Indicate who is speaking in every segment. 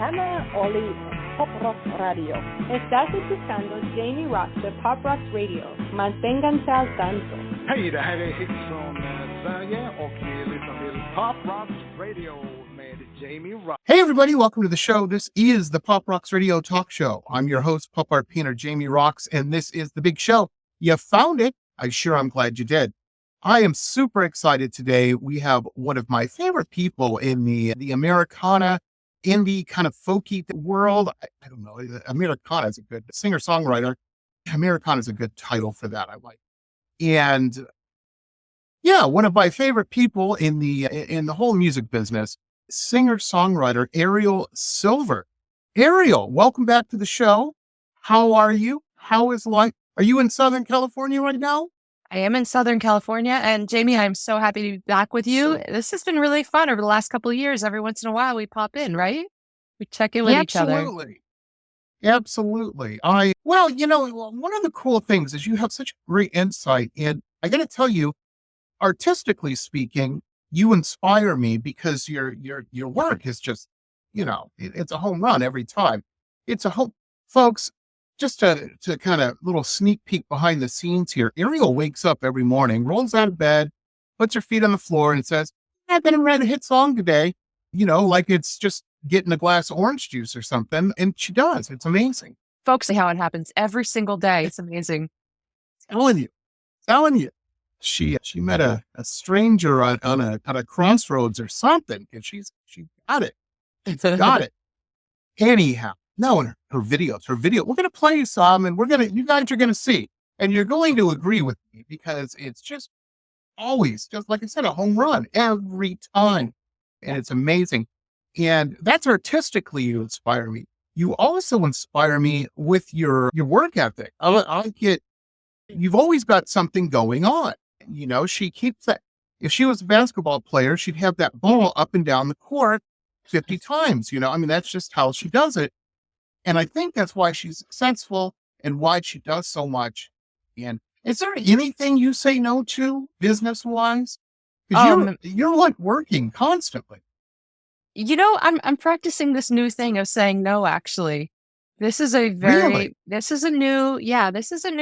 Speaker 1: Americana Oli Pop Roxx Radio. Estás escuchando Jamie Roxx de Pop Roxx Radio. Manténganse al tanto.
Speaker 2: Hej, det här är Hits från Sverige och ni lyssnar till Pop Roxx Radio med Jamie Roxx.
Speaker 3: Hey everybody, welcome to the show. This is the Pop Roxx Radio Talk Show. I'm your host, pop art painter Jamie Roxx, and this is the big show. You found it. I'm glad you did. I am super excited today. We have one of my favorite people in the Americana indie kind of folky world. I don't know. Americana is a good singer-songwriter. Americana is a good title for that. I like. And yeah, one of my favorite people in the whole music business, singer-songwriter Arielle Silver. Arielle, welcome back to the show. How are you? How is life? Are you in Southern California right now?
Speaker 4: I am in Southern California, and Jamie, I'm so happy to be back with you. This has been really fun over the last couple of years. Every once in a while, we pop in, right? We check in with each other.
Speaker 3: Absolutely. Well, one of the cool things is you have such great insight, and I got to tell you, artistically speaking, you inspire me because your work is just, it's a home run every time. It's a home, folks. Just to kind of little sneak peek behind the scenes here, Arielle wakes up every morning, rolls out of bed, puts her feet on the floor and says, I've been writing a hit song today, like it's just getting a glass of orange juice or something. And she does. It's amazing.
Speaker 4: Folks, see how it happens every single day. It's amazing.
Speaker 3: Telling you. She met a stranger on a crossroads or something, and she got it. Got it. Anyhow. No, and her video. We're going to play some, and you guys are going to see, and you're going to agree with me because it's just always, just like I said, a home run every time. And it's amazing. And that's artistically, you inspire me. You also inspire me with your work ethic. You've always got something going on. She keeps that. If she was a basketball player, she'd have that ball up and down the court 50 times. That's just how she does it. And I think that's why she's successful and why she does so much. And is there anything you say no to business-wise? Because you're like working constantly.
Speaker 4: I'm practicing this new thing of saying no, actually. This is a new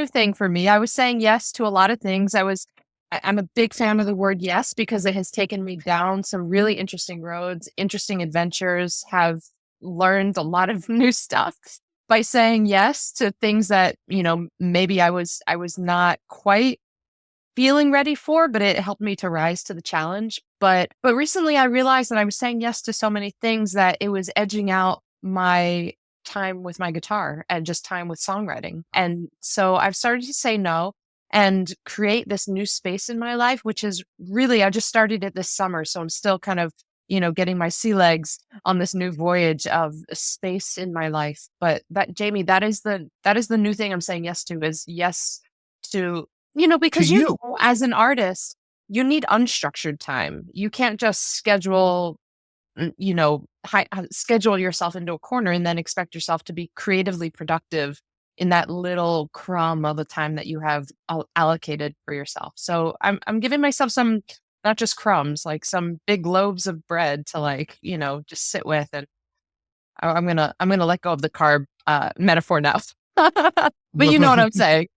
Speaker 4: thing for me. I was saying yes to a lot of things. I'm a big fan of the word yes because it has taken me down some really interesting roads, interesting adventures, have learned a lot of new stuff by saying yes to things that, maybe I was not quite feeling ready for, but it helped me to rise to the challenge. But recently I realized that I was saying yes to so many things that it was edging out my time with my guitar and just time with songwriting. And so I've started to say no and create this new space in my life, which is really, I just started it this summer. So I'm still kind of getting my sea legs on this new voyage of space in my life. But Jamie, that is the new thing I'm saying yes to is yes to, because as an artist, you need unstructured time. You can't just schedule yourself into a corner and then expect yourself to be creatively productive in that little crumb of a time that you have allocated for yourself. So I'm giving myself some, not just crumbs, like some big loaves of bread to just sit with. And I'm going to let go of the carb metaphor now, but you know what I'm saying?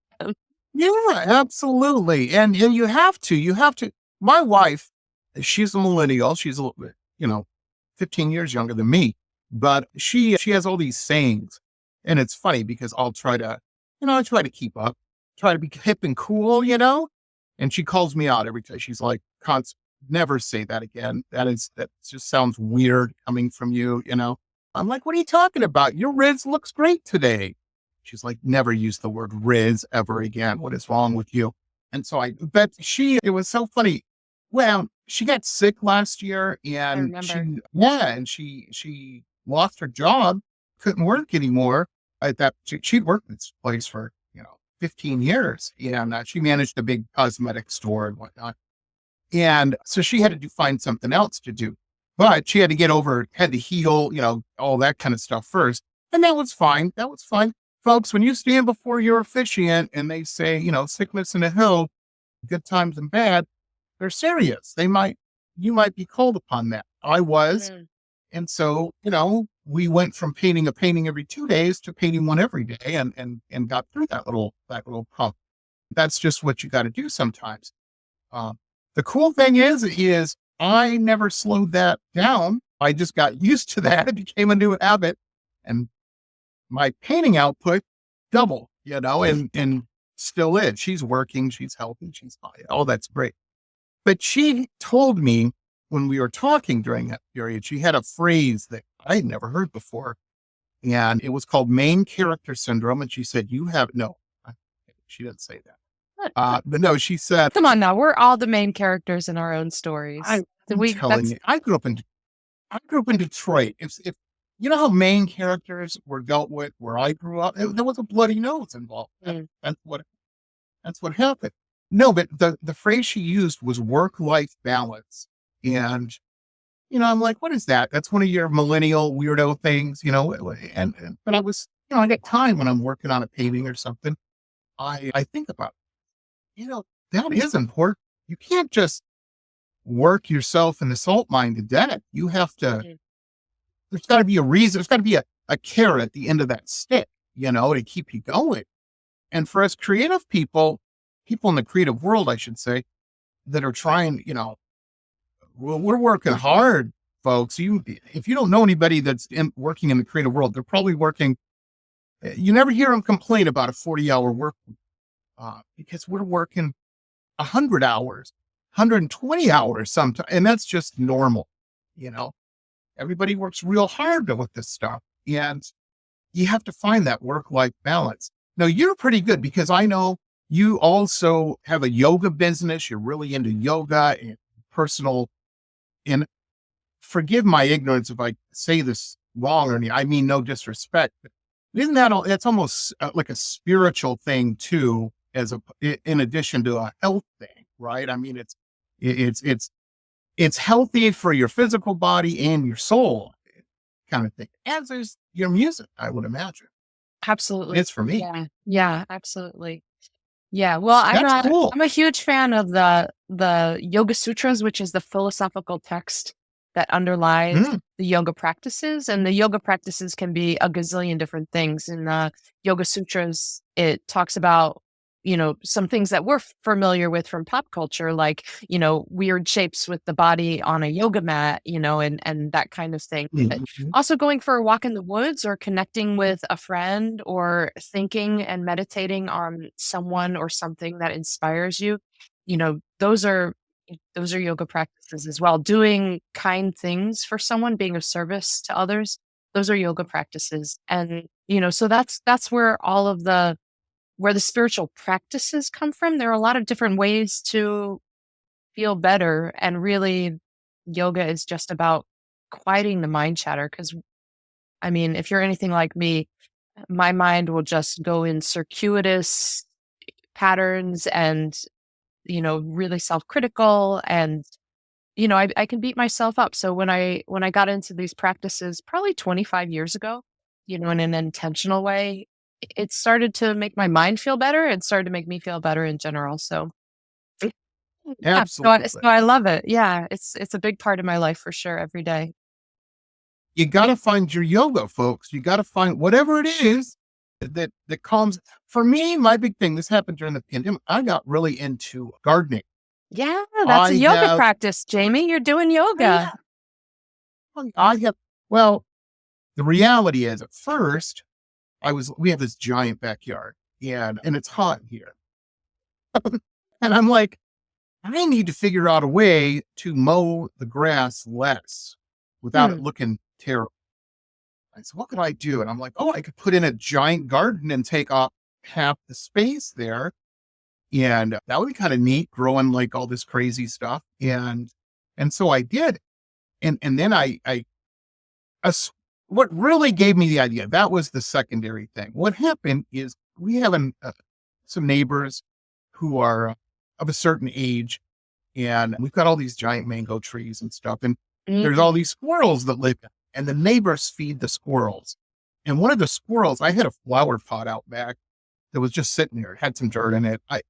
Speaker 3: Yeah, absolutely. And you have to, my wife, she's a millennial. She's a little bit, 15 years younger than me, but she has all these sayings, and it's funny because I'll try to, I try to keep up, try to be hip and cool, and she calls me out every time. She's like, never say that again. That just sounds weird coming from you, I'm like, what are you talking about? Your Riz looks great today. She's like, never use the word Riz ever again. What is wrong with you? And so it was so funny. Well, she got sick last year and she lost her job, couldn't work anymore. She'd worked at this place for, 15 years. And she managed a big cosmetic store and whatnot. And so she had to find something else to do, but she had to heal, all that kind of stuff first. And that was fine. Folks, when you stand before your officiant and they say, sickness in a hill, good times and bad, they're serious. You might be called upon that. I was. And so, we went from painting a painting every 2 days to painting one every day and got through that little pump. That's just what you got to do sometimes. The cool thing is I never slowed that down. I just got used to that. It became a new habit, and my painting output doubled, and still is. She's working, she's healthy, she's fine. Oh, that's great. But she told me when we were talking during that period, she had a phrase that I had never heard before, and it was called main character syndrome. And she said, she didn't say that. But no, she said,
Speaker 4: come on now, we're all the main characters in our own stories.
Speaker 3: I'm telling you, I grew up in Detroit. If you know how main characters were dealt with where I grew up, there was a bloody nose involved. That's what happened. No, but the phrase she used was work-life balance. And, I'm like, what is that? That's one of your millennial weirdo things, but I get time when I'm working on a painting or something. I think about, that is important. You can't just work yourself in the salt mine to death. You have to, there's got to be a reason. There's got to be a carrot at the end of that stick, to keep you going. And for us creative people in the creative world, I should say, that are trying, we're working hard, folks. If you don't know anybody that's working in the creative world, they're probably working. You never hear them complain about a 40-hour work week, because we're working 100 hours, 120 hours sometimes, and that's just normal. Everybody works real hard with this stuff, and you have to find that work-life balance. Now, you're pretty good because I know you also have a yoga business. You're really into yoga and personal. And forgive my ignorance if I say this wrong or anything. I mean, no disrespect. But isn't that all? It's almost like a spiritual thing too, in addition to a health thing, right? I mean, it's healthy for your physical body and your soul, kind of thing. As is your music, I would imagine.
Speaker 4: Absolutely,
Speaker 3: it's for me.
Speaker 4: Yeah, absolutely. Yeah, well, I'm a huge fan of the Yoga Sutras, which is the philosophical text that underlies the yoga practices. And the yoga practices can be a gazillion different things. In the Yoga Sutras, it talks about, some things that we're familiar with from pop culture, like, weird shapes with the body on a yoga mat, and that kind of thing. But also going for a walk in the woods or connecting with a friend or thinking and meditating on someone or something that inspires you, those are yoga practices as well. Doing kind things for someone, being of service to others, those are yoga practices. And, so that's where all of where the spiritual practices come from. There are a lot of different ways to feel better. And really, yoga is just about quieting the mind chatter. Because, if you're anything like me, my mind will just go in circuitous patterns and, really self-critical. And, I can beat myself up. So when I got into these practices probably 25 years ago, in an intentional way, it started to make my mind feel better. It started to make me feel better in general. So yeah, so I love it. Yeah, it's a big part of my life for sure every day.
Speaker 3: You got to find your yoga, folks. You got to find whatever it is that calms. For me, my big thing, this happened during the pandemic. I got really into gardening.
Speaker 4: Yeah, that's a yoga practice, Jamie. You're doing yoga.
Speaker 3: Well, the reality is at first, we have this giant backyard and it's hot here. And I'm like, I need to figure out a way to mow the grass less without it looking terrible. I said, what could I do? And I'm like, I could put in a giant garden and take off half the space there. And that would be kind of neat, growing like all this crazy stuff. And so I did. And then what really gave me the idea, that was the secondary thing. What happened is we have some neighbors who are of a certain age, and we've got all these giant mango trees and stuff. And there's all these squirrels that live, and the neighbors feed the squirrels. And one of the squirrels, I had a flower pot out back that was just sitting there. It had some dirt in it. I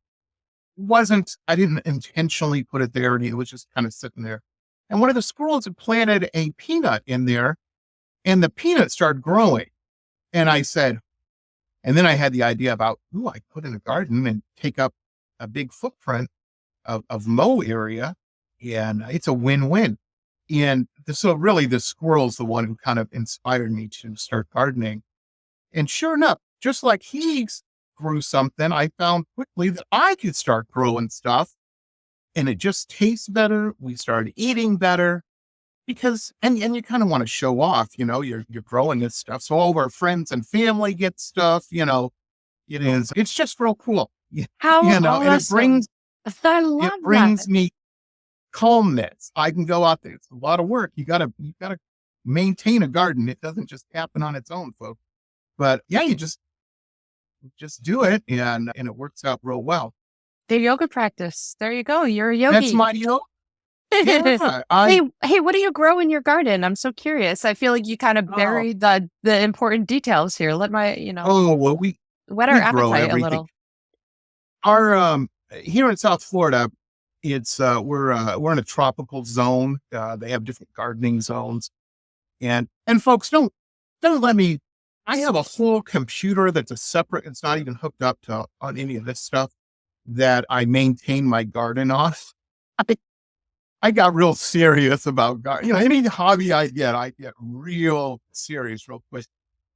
Speaker 3: didn't intentionally put it there, and it was just kind of sitting there. And one of the squirrels had planted a peanut in there. And the peanuts started growing. And I said, and then I had the idea about, I put in a garden and take up a big footprint of mow area. And it's a win-win. And so really the squirrel's the one who kind of inspired me to start gardening. And sure enough, just like he grew something, I found quickly that I could start growing stuff, and it just tastes better. We started eating better because, and you kind of want to show off, you're growing this stuff. So all of our friends and family get stuff, it's just real cool.
Speaker 4: How
Speaker 3: and
Speaker 4: awesome. I love
Speaker 3: it brings me calmness. I can go out there. It's a lot of work. You gotta maintain a garden. It doesn't just happen on its own, folks. But yeah, you just do it, and it works out real well.
Speaker 4: The yoga practice. There you go. You're a yogi.
Speaker 3: That's my yoga. Yeah,
Speaker 4: hey, what do you grow in your garden? I'm so curious. I feel like you kind of buried the important details here. Let my,
Speaker 3: we
Speaker 4: whet our appetite a little.
Speaker 3: Our here in South Florida, it's we're in a tropical zone. They have different gardening zones, and folks, don't let me. I have a whole computer that's a separate. It's not even hooked up on any of this stuff that I maintain my garden on. I got real serious about gardening. Any hobby I get real serious real quick.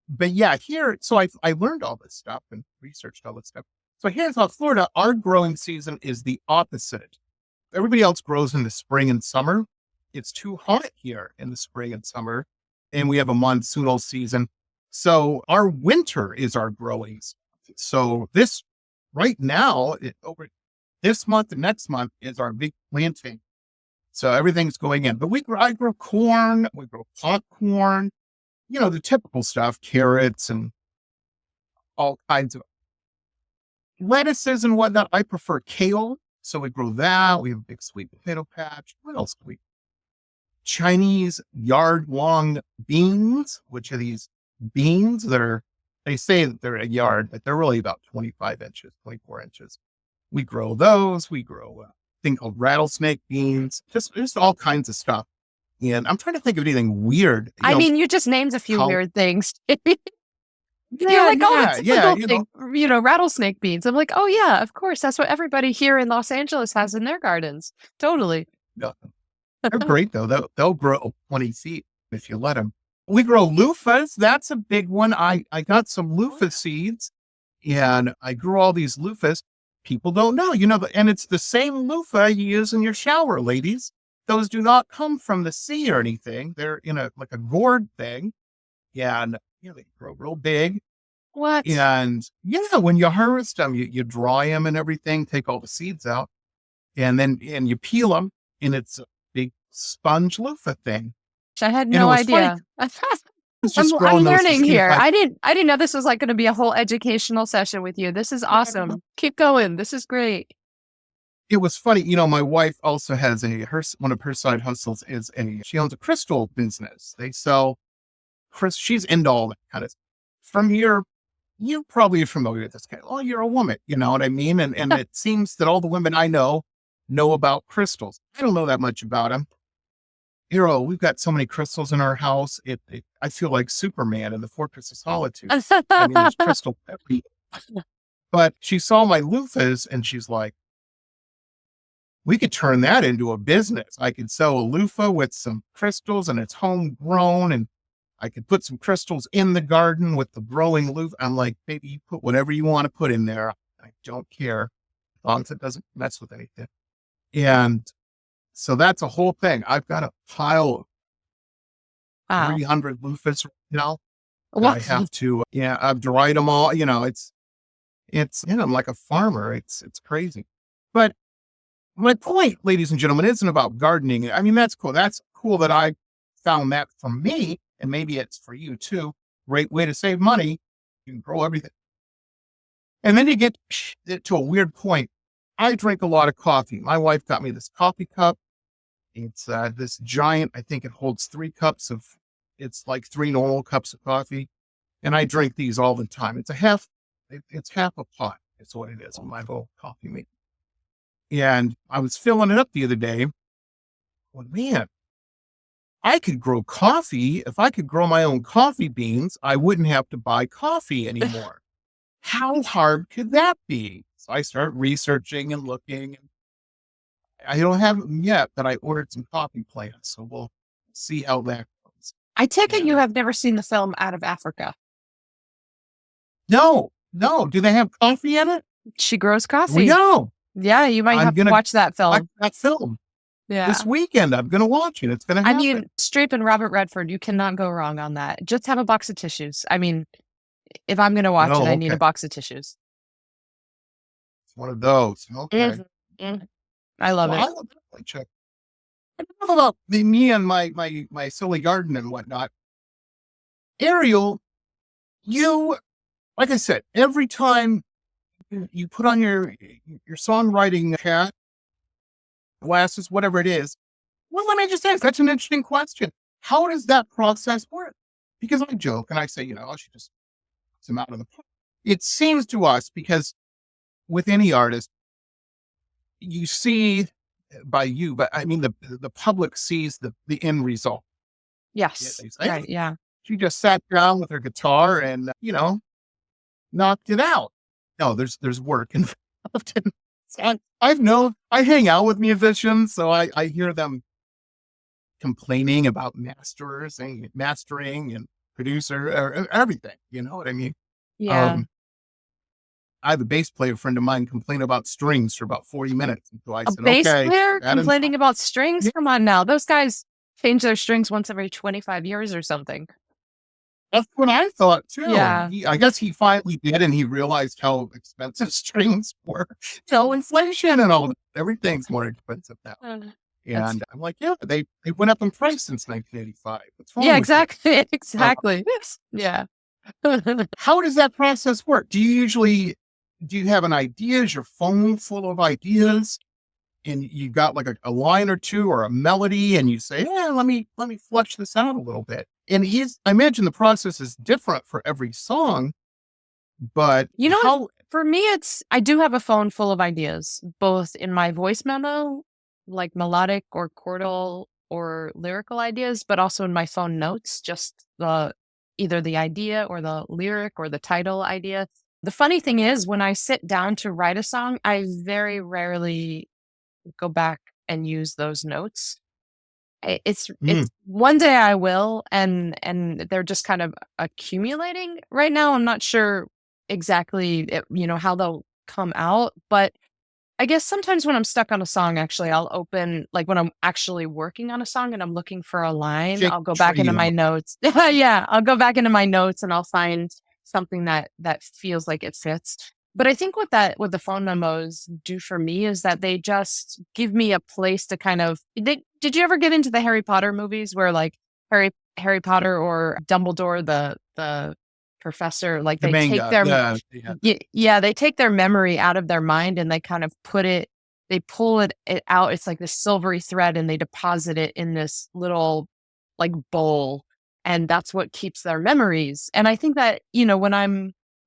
Speaker 3: But yeah, here, so I learned all this stuff and researched all this stuff. So here in South Florida, our growing season is the opposite. Everybody else grows in the spring and summer. It's too hot here in the spring and summer, and we have a monsoonal season. So our winter is our growing season. So this right now, over this month and next month is our big planting. So everything's going in. But I grow corn, we grow popcorn, the typical stuff, carrots and all kinds of lettuces and whatnot. I prefer kale. So we grow that. We have a big sweet potato patch. What else do we? Chinese yard-long beans, which are these beans that they say that they're a yard, but they're really about 25 inches, 24 inches. We grow those. We grow a thing called rattlesnake beans, just all kinds of stuff. And I'm trying to think of anything weird.
Speaker 4: You just named a few weird things. You're like, that's a good thing. Rattlesnake beans. I'm like, oh yeah, of course. That's what everybody here in Los Angeles has in their gardens. Totally.
Speaker 3: Yeah. They're great though. They'll grow 20 feet if you let them. We grow loofahs. That's a big one. I got some loofah seeds, and I grew all these loofahs. People don't know, and it's the same loofah you use in your shower, ladies. Those do not come from the sea or anything. They're in a gourd thing, and they grow real big.
Speaker 4: What?
Speaker 3: And when you harvest them, you dry them and everything, take all the seeds out, and you peel them, and it's a big sponge loofah thing.
Speaker 4: I had no idea. I'm learning here. I didn't know this was going to be a whole educational session with you. This is awesome. Keep going. This is great.
Speaker 3: It was funny. My wife also has one of her side hustles is she owns a crystal business. They sell she's into all that kind of stuff. From here, you're probably familiar with this kind of, you're a woman, you know what I mean? And it seems that all the women I know about crystals. I don't know that much about them. We've got so many crystals in our house. I feel like Superman in the Fortress of Solitude. There's crystal everywhere. But she saw my loofahs and she's like, we could turn that into a business. I could sell a loofah with some crystals and it's homegrown, and I could put some crystals in the garden with the growing loofah. I'm like, baby, you put whatever you want to put in there. I don't care as long as it doesn't mess with anything. And so that's a whole thing. I've got a pile of 300 loofahs, I have to, I've dried them all, it's, I'm like a farmer. It's crazy. But my point, ladies and gentlemen, isn't about gardening. That's cool. That's cool that I found that for me, and maybe it's for you too. Great way to save money. You can grow everything. And then you get to a weird point. I drink a lot of coffee. My wife got me this coffee cup. It's this giant, I think it holds 3 cups it's like 3 normal cups of coffee. And I drink these all the time. It's half a pot. It's what it is, my whole coffee maker. And I was filling it up the other day. Well, man, I could grow coffee. If I could grow my own coffee beans, I wouldn't have to buy coffee anymore. How hard could that be? So I start researching and looking. I don't have them yet, but I ordered some coffee plants. So we'll see how that goes.
Speaker 4: I take it you
Speaker 3: Yeah.
Speaker 4: have never seen the film Out of Africa.
Speaker 3: No. Do they have coffee in it?
Speaker 4: She grows coffee.
Speaker 3: We know.
Speaker 4: Yeah, you might
Speaker 3: I'm
Speaker 4: have to
Speaker 3: gonna
Speaker 4: watch that
Speaker 3: watch
Speaker 4: film.
Speaker 3: that film
Speaker 4: Yeah.
Speaker 3: this weekend. I'm going to watch it. It's going to
Speaker 4: I
Speaker 3: happen.
Speaker 4: mean, Streep and Robert Redford, you cannot go wrong on that. Just have a box of tissues. I mean, if I'm going to watch it, I need a
Speaker 3: Okay.
Speaker 4: box of tissues.
Speaker 3: It's one of those. Okay.
Speaker 4: Mhm. I love
Speaker 3: Well,
Speaker 4: it.
Speaker 3: I will definitely check. Enough about me and my silly garden and whatnot. Arielle, you, like I said, every time you put on your songwriting hat, glasses, whatever it is. Well, let me just ask, that's an interesting question. How does that process work? Because I joke and I say, she just puts them out of the park. It seems to us, because with any artist, you see by you, but I mean, the public sees the end result.
Speaker 4: Yes.
Speaker 3: They say,
Speaker 4: Right. Yeah.
Speaker 3: she just sat down with her guitar and, knocked it out. No, there's work involved. And I hang out with musicians, so I hear them complaining about mastering and producer or everything. You know what I mean?
Speaker 4: Yeah.
Speaker 3: I have a bass player friend of mine complain about strings for about 40 minutes. And so I
Speaker 4: A
Speaker 3: said,
Speaker 4: bass
Speaker 3: okay.
Speaker 4: player
Speaker 3: that
Speaker 4: complaining about strings?
Speaker 3: Yeah.
Speaker 4: Come on now. Those guys change their strings once every 25 years or something.
Speaker 3: That's what I thought too.
Speaker 4: Yeah.
Speaker 3: I guess he finally did, and he realized how expensive strings were. Inflation and all that. Everything's more expensive now. And I'm like, yeah, they went up in price since 1985. What's wrong
Speaker 4: Yeah,
Speaker 3: with you?
Speaker 4: exactly. Exactly. Yeah.
Speaker 3: How does that process work? Do you have an idea? Is your phone full of ideas? And you got like a line or two or a melody, and you say, yeah, let me flesh this out a little bit. And I imagine the process is different for every song, but
Speaker 4: For me, I do have a phone full of ideas, both in my voice memo, like melodic or chordal or lyrical ideas, but also in my phone notes, just either the idea or the lyric or the title idea. The funny thing is, when I sit down to write a song, I very rarely go back and use those notes. It's one day I will, and they're just kind of accumulating right now. I'm not sure exactly, how they'll come out, but I guess sometimes when I'm stuck on a song, actually, I'll open, like when I'm actually working on a song and I'm looking for a line, I'll go back into my notes. Yeah, I'll go back into my notes and I'll find something that feels like it fits. But I think what the phone memos do for me is that they just give me a place to kind of. Did you ever get into the Harry Potter movies where like Harry Potter or Dumbledore, the professor, like
Speaker 3: the
Speaker 4: they
Speaker 3: main
Speaker 4: take
Speaker 3: guy,
Speaker 4: their they take their memory out of their mind and they kind of they pull it out. It's like this silvery thread and they deposit it in this little like bowl, and that's what keeps their memories. And I think that,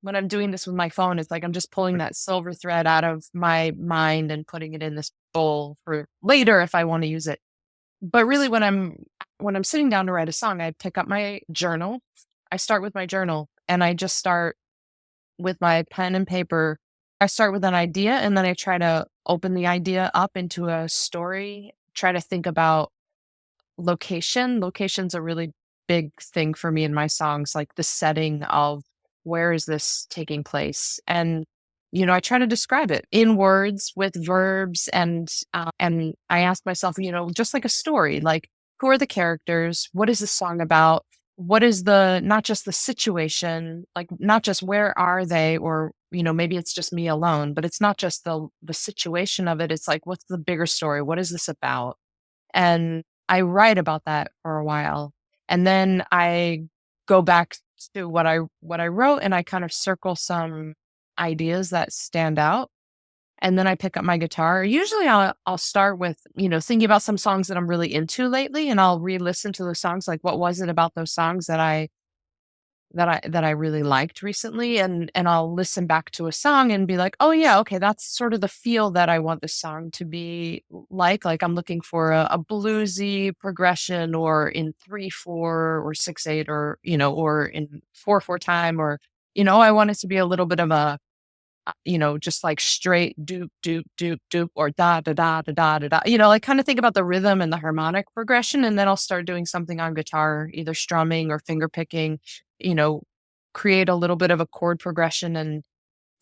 Speaker 4: when I'm doing this with my phone, it's like I'm just pulling that silver thread out of my mind and putting it in this bowl for later if I want to use it. But really, when I'm sitting down to write a song, I pick up my journal. I start with my journal and I just start with my pen and paper. I start with an idea and then I try to open the idea up into a story, try to think about location. Location's a really big thing for me in my songs, like the setting of where is this taking place? And, I try to describe it in words with verbs and I ask myself, just like a story, like who are the characters? What is the song about? What is not just the situation, like not just where are they, or, maybe it's just me alone, but it's not just the situation of it. It's like, what's the bigger story? What is this about? And I write about that for a while. And then I go back to what I wrote and I kind of circle some ideas that stand out. And then I pick up my guitar. Usually I'll start with, thinking about some songs that I'm really into lately, and I'll re-listen to those songs. Like, what was it about those songs that I that I really liked recently, and I'll listen back to a song and be like, oh yeah, okay, that's sort of the feel that I want the song to be like. Like I'm looking for a bluesy progression, or in 3/4 or 6/8, or or in 4/4 time, or I want it to be a little bit of a just like straight doop, doop, doop, doop, or da, da, da, da, da, da, da, like kind of think about the rhythm and the harmonic progression. And then I'll start doing something on guitar, either strumming or finger picking, you know, create a little bit of a chord progression and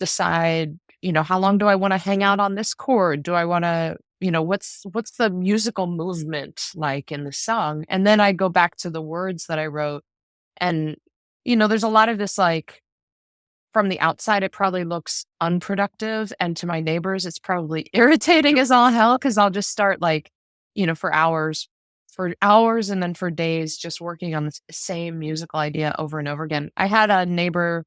Speaker 4: decide, how long do I want to hang out on this chord? Do I want to, what's the musical movement like in the song? And then I go back to the words that I wrote. And, there's a lot of this like, from the outside, it probably looks unproductive. And to my neighbors, it's probably irritating as all hell, because I'll just start like, for hours and then for days, just working on the same musical idea over and over again. I had a neighbor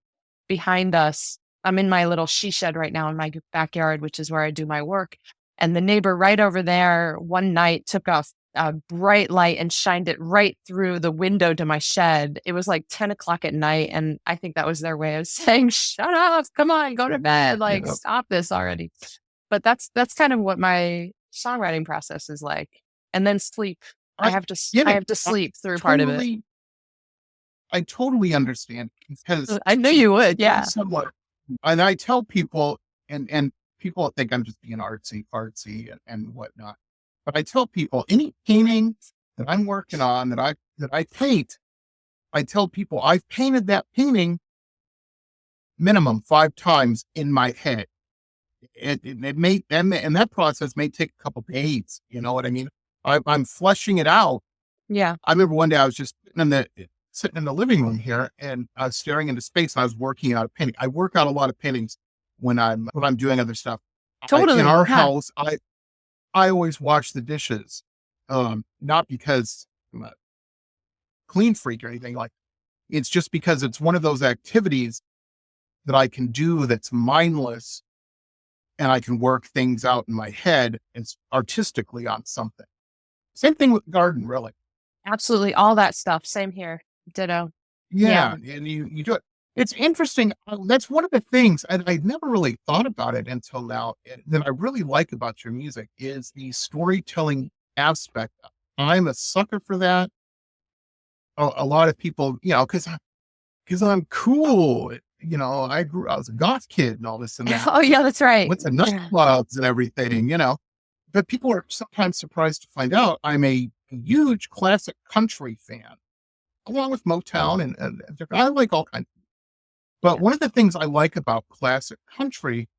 Speaker 4: behind us. I'm in my little she shed right now in my backyard, which is where I do my work. And the neighbor right over there one night took a bright light and shined it right through the window to my shed. It was like 10 o'clock at night. And I think that was their way of saying, shut up, come on, go to bed. Like, stop this already. But that's kind of what my songwriting process is like. And then sleep. I have to sleep through part of it.
Speaker 3: I totally understand, because
Speaker 4: I knew you would. Yeah.
Speaker 3: Somewhat, and I tell people, and people think I'm just being artsy and whatnot. But I tell people, any painting that I'm working on, that I paint, I tell people I've painted that painting minimum 5 times in my head. It may, and that process may take a couple days. You know what I mean? I'm fleshing it out.
Speaker 4: Yeah.
Speaker 3: I remember one day I was just sitting in the living room here, and I was staring into space. And I was working out a painting. I work out a lot of paintings when I'm doing other stuff.
Speaker 4: Totally.
Speaker 3: In our house, I always wash the dishes, not because I'm a clean freak or anything like. It's just because it's one of those activities that I can do that's mindless, and I can work things out in my head and artistically on something. Same thing with the garden, really.
Speaker 4: Absolutely, all that stuff. Same here. Ditto.
Speaker 3: Yeah. And you do it. It's interesting. That's one of the things, and I never really thought about it until now, that I really like about your music is the storytelling aspect. I'm a sucker for that. A lot of people, because I'm cool. I was a goth kid and all this and that.
Speaker 4: Oh yeah, that's right.
Speaker 3: What's the nightclubs and everything, But people are sometimes surprised to find out I'm a huge classic country fan, along with Motown, and I like all kinds. But one of the things I like about classic country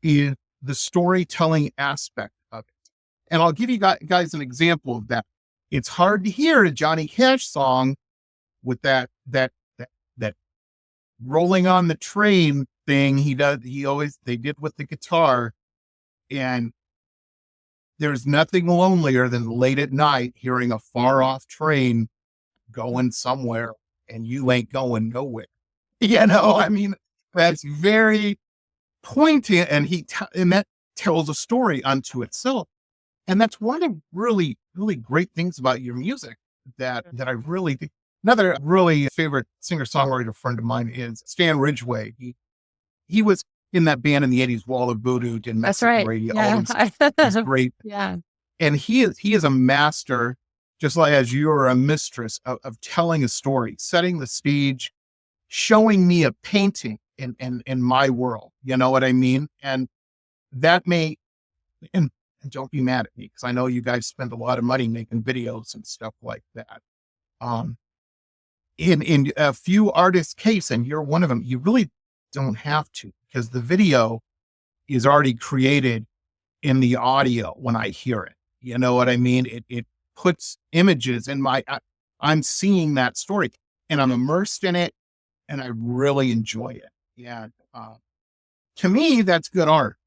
Speaker 3: is the storytelling aspect of it. And I'll give you guys an example of that. It's hard to hear a Johnny Cash song with that rolling on the train thing they did with the guitar. And there's nothing lonelier than late at night hearing a far off train going somewhere and you ain't going nowhere. I mean, that's very poignant, and and that tells a story unto itself. And that's one of the really, really great things about your music that I really think. Another really favorite singer-songwriter friend of mine is Stan Ridgway. He was in that band in the 80s, Wall of Voodoo, did Mexican radio.
Speaker 4: Yeah.
Speaker 3: He's great.
Speaker 4: Yeah.
Speaker 3: And he is a master, just like as you're a mistress of telling a story, setting the stage, showing me a painting in my world. You know what I mean? And that and don't be mad at me, because I know you guys spend a lot of money making videos and stuff like that. In a few artists' case, and you're one of them, you really don't have to, because the video is already created in the audio when I hear it. You know what I mean? It puts images in I'm seeing that story, and I'm immersed in it, and I really enjoy it. Yeah. To me, that's good art.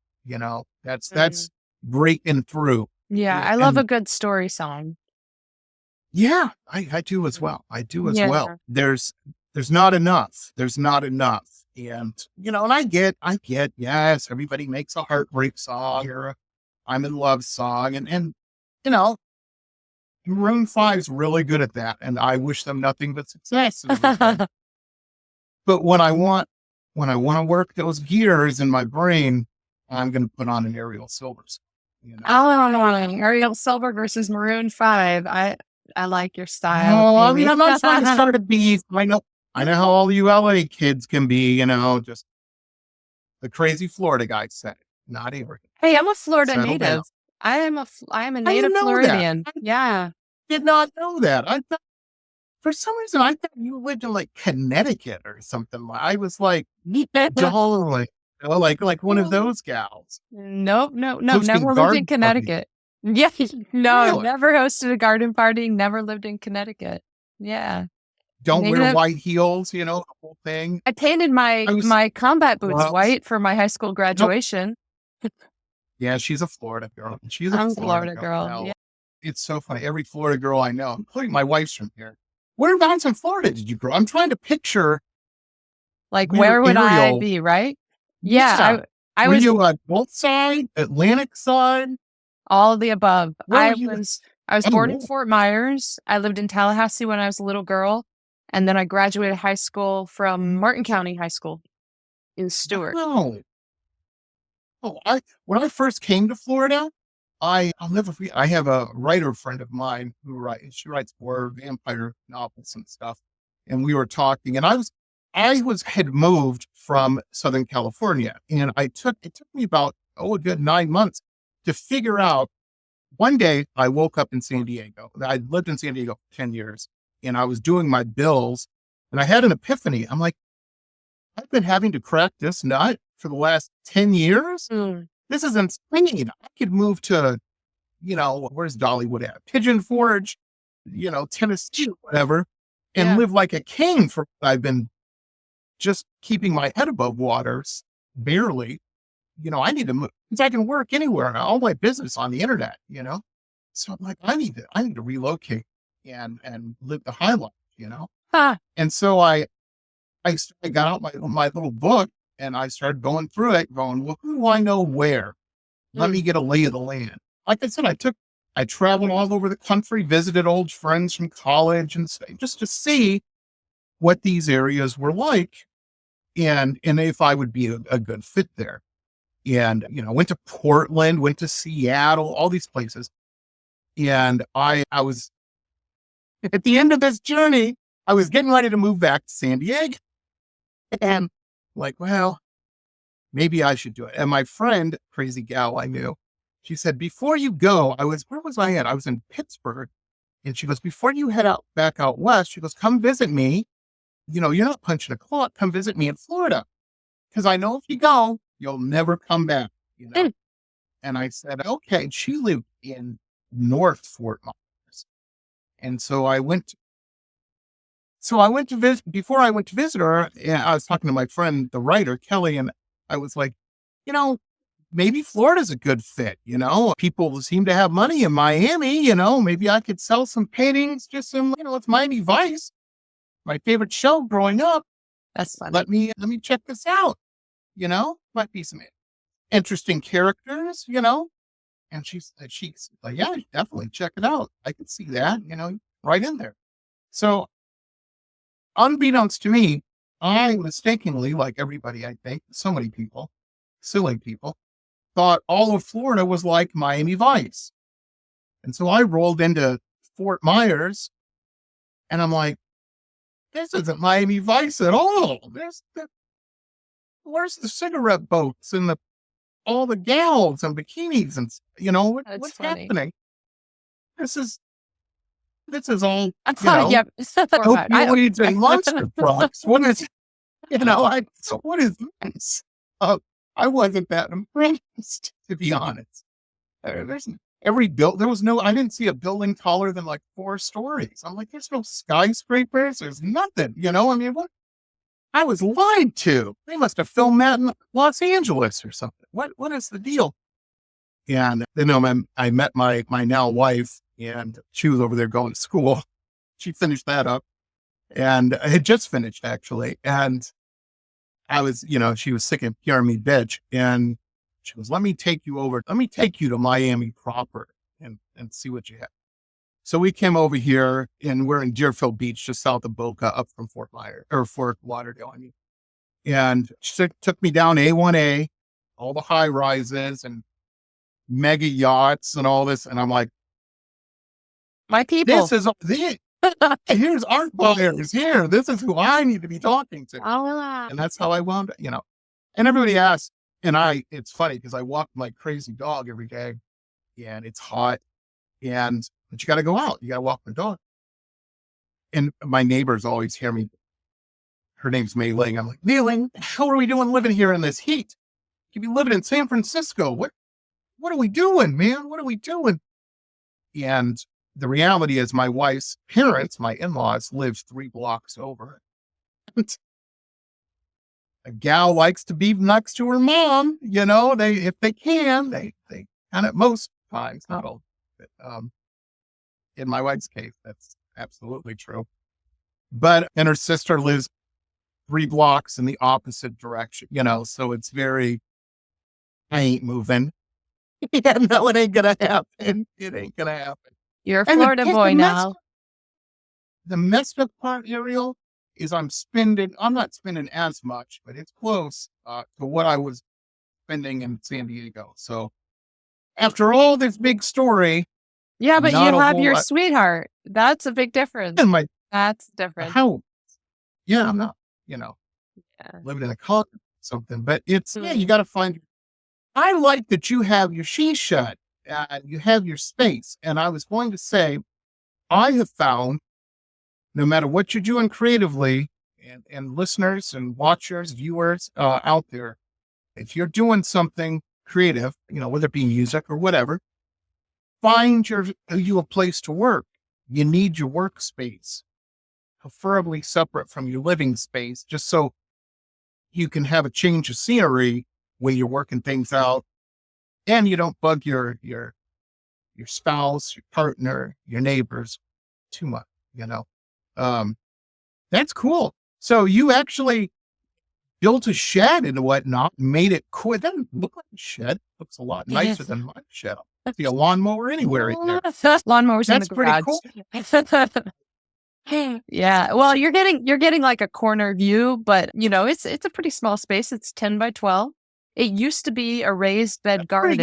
Speaker 3: That's breaking through.
Speaker 4: Yeah. I love a good story song.
Speaker 3: Yeah, I do as well. Well. There's not enough. There's not enough. And, and I get, yes, everybody makes a heartbreak song or a I'm in love song. And Maroon 5's really good at that. And I wish them nothing but success. But when I want to work those gears in my brain, I'm going to put on an Arielle Silver song, you know.
Speaker 4: Arielle Silver versus Maroon 5. I like your style.
Speaker 3: No, I mean,
Speaker 4: Amy.
Speaker 3: I'm not trying to start a beef. I know how all you LA kids can be, you know, just the crazy Florida guy said it, not Avery.
Speaker 4: Hey, I'm a Florida
Speaker 3: Settle
Speaker 4: native.
Speaker 3: down.
Speaker 4: I am a
Speaker 3: I
Speaker 4: native
Speaker 3: know that.
Speaker 4: Floridian.
Speaker 3: I
Speaker 4: Yeah.
Speaker 3: did not know that. I thought, for some reason, I thought you lived in like Connecticut or something. I was like, totally, you know, like one of those gals.
Speaker 4: Nope.
Speaker 3: Hosting
Speaker 4: Never lived in
Speaker 3: garden parties.
Speaker 4: Connecticut. Yeah. No,
Speaker 3: Really?
Speaker 4: never hosted a garden party. Never lived in Connecticut. Yeah.
Speaker 3: Don't wear
Speaker 4: Negative.
Speaker 3: white heels, you know, the whole thing.
Speaker 4: I painted my combat boots
Speaker 3: Well,
Speaker 4: white for my high school
Speaker 3: nope.
Speaker 4: graduation.
Speaker 3: Yeah, she's a Florida girl. She's
Speaker 4: I'm
Speaker 3: a
Speaker 4: a Florida girl.
Speaker 3: Hell,
Speaker 4: Yeah.
Speaker 3: it's so funny. Every Florida girl I know, including my wife's from here. Whereabouts in Florida did you grow? I'm trying to picture.
Speaker 4: Like,
Speaker 3: We
Speaker 4: where
Speaker 3: were
Speaker 4: would I
Speaker 3: Arielle.
Speaker 4: be, right? Yeah. I
Speaker 3: Were
Speaker 4: was
Speaker 3: you on both side, Atlantic side?
Speaker 4: all of the above.
Speaker 3: Where
Speaker 4: I
Speaker 3: were you?
Speaker 4: was
Speaker 3: Oh,
Speaker 4: born in
Speaker 3: wow.
Speaker 4: Fort Myers. I lived in Tallahassee when I was a little girl. And then I graduated high school from Martin County High School in Stewart.
Speaker 3: Wow. Oh, when I first came to Florida, I'll never forget. I have a writer friend of mine she writes horror, vampire novels and stuff. And we were talking, and had moved from Southern California, and it took me about a good 9 months to figure out. One day I woke up in San Diego. I'd lived in San Diego for 10 years, and I was doing my bills, and I had an epiphany. I'm like, I've been having to crack this nut for the last 10 years. This is insane. I could move to, you know, where's Dollywood at? Pigeon Forge, you know, Tennessee, whatever, and
Speaker 4: Yeah.
Speaker 3: live like a king for I've been just keeping my head above water, barely. You know, I need to move because I can work anywhere and all my business on the internet, you know? So I'm like, I need to relocate and live the high life, you know?
Speaker 4: Huh.
Speaker 3: And so I got out my little book and I started going through it, going, well, who do I know where? Let me get a lay of the land. Like I said, I traveled all over the country, visited old friends from college and just to see what these areas were like and if I would be a good fit there. And, you know, went to Portland, went to Seattle, all these places. And I was at the end of this journey, I was getting ready to move back to San Diego. And like, well, maybe I should do it. And my friend, crazy gal I knew, she said, before you go, where was I at? I was in Pittsburgh. And she goes, before you head back out west, she goes, come visit me. You know, you're not punching a clock. Come visit me in Florida. Because I know if you go, you'll never come back, you know? And I said, okay. And she lived in North Fort Myers. And so I went to visit, before I went to visit her, I was talking to my friend, the writer, Kelly, and I was like, you know, maybe Florida's a good fit, you know? People seem to have money in Miami, you know? Maybe I could sell some paintings, just some, you know, it's Miami Vice, my favorite show growing up.
Speaker 4: That's funny.
Speaker 3: Let me check this out, you know? Might be some interesting characters, you know? And she's like, yeah, definitely check it out. I can see that, you know, right in there. So unbeknownst to me, I mistakenly, like everybody, I think, so many people, silly people, thought all of Florida was like Miami Vice. And so I rolled into Fort Myers and I'm like, this isn't Miami Vice at all. Where's the cigarette boats and all the gals and bikinis and, you know, what's
Speaker 4: funny.
Speaker 3: happening? This is all, you
Speaker 4: Yeah.
Speaker 3: know, opioids and monster trucks. What is, you know, what is this? I wasn't that impressed, to be honest. There was no, I didn't see a building taller than like 4 stories. I'm like, there's no skyscrapers. There's nothing, you know, I mean, what? I was lied to. They must have filmed that in Los Angeles or something. What is the deal? And then I met my now wife, and she was over there going to school. She finished that up, and I had just finished actually. And I was, you know, she was sick of hearing me bitch, and she goes, let me take you to Miami proper and see what you have. So we came over here and we're in Deerfield Beach, just south of Boca, up from Fort Lauderdale, I mean. And she took me down A1A, all the high rises and mega yachts and all this. And I'm like,
Speaker 4: My people.
Speaker 3: this is it. Here's art buyers here. This is who I need to be talking to. And that's how I wound up, and everybody asks, and it's funny because I walk my crazy dog every day and it's hot but you got to go out. You got to walk the dog. And my neighbors always hear me. Her name's Mei Ling. I'm like, Mei Ling, how are we doing living here in this heat? You be living in San Francisco. What are we doing, man? What are we doing? And the reality is my wife's parents, my in-laws, live 3 blocks over. A gal likes to be next to her mom, if they can, they kind of most times, not all, but in my wife's case, that's absolutely true. And her sister lives 3 blocks in the opposite direction, so it's very, I ain't moving. No, it ain't gonna happen. It ain't gonna happen.
Speaker 4: You're a Florida boy now.
Speaker 3: The messed up part, Arielle, is I'm not spending as much, but it's close to what I was spending in San Diego. So after all this big story.
Speaker 4: Yeah, but you have your sweetheart. That's a big difference.
Speaker 3: And
Speaker 4: that's different.
Speaker 3: Yeah, I'm not, living in a car or something, but it's, you got to find, I like that you have your shisha and you have your space. And I was going to say, I have found no matter what you're doing creatively and listeners and watchers, viewers out there, if you're doing something creative, whether it be music or whatever, find you a place to work. You need your workspace, preferably separate from your living space, just so you can have a change of scenery when you're working things out, and you don't bug your spouse, your partner, your neighbors too much. That's cool. So you actually built a shed and whatnot, made it cool. It doesn't look like a shed. It looks a lot nicer than my shed. I see a lawnmower anywhere in there.
Speaker 4: Lawnmowers in the
Speaker 3: garage.
Speaker 4: That's pretty cool. Yeah. Well, you're getting like a corner view, but it's a pretty small space. It's 10 by 12. It used to be a raised bed garden.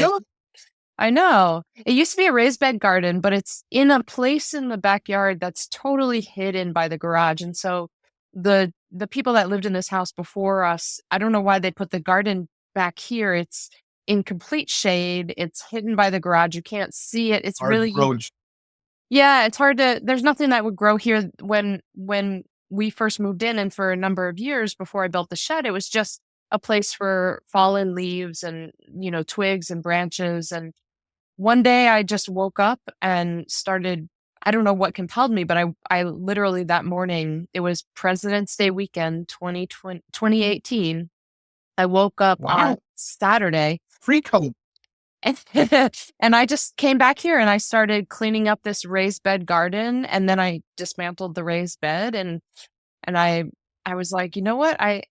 Speaker 4: I know. It used to be a raised bed garden, but it's in a place in the backyard that's totally hidden by the garage. And so the people that lived in this house before us, I don't know why they put the garden back here. It's in complete shade. It's hidden by the garage. You can't see it. It's really, yeah, it's hard there's nothing that would grow here when we first moved in. And for a number of years before I built the shed, it was just a place for fallen leaves and, twigs and branches. And one day I just woke up and started, I don't know what compelled me, but I literally that morning, it was President's Day weekend, 2018. I woke up on Saturday.
Speaker 3: Free code.
Speaker 4: And I just came back here and I started cleaning up this raised bed garden. And then I dismantled the raised bed and I was like, you know what? I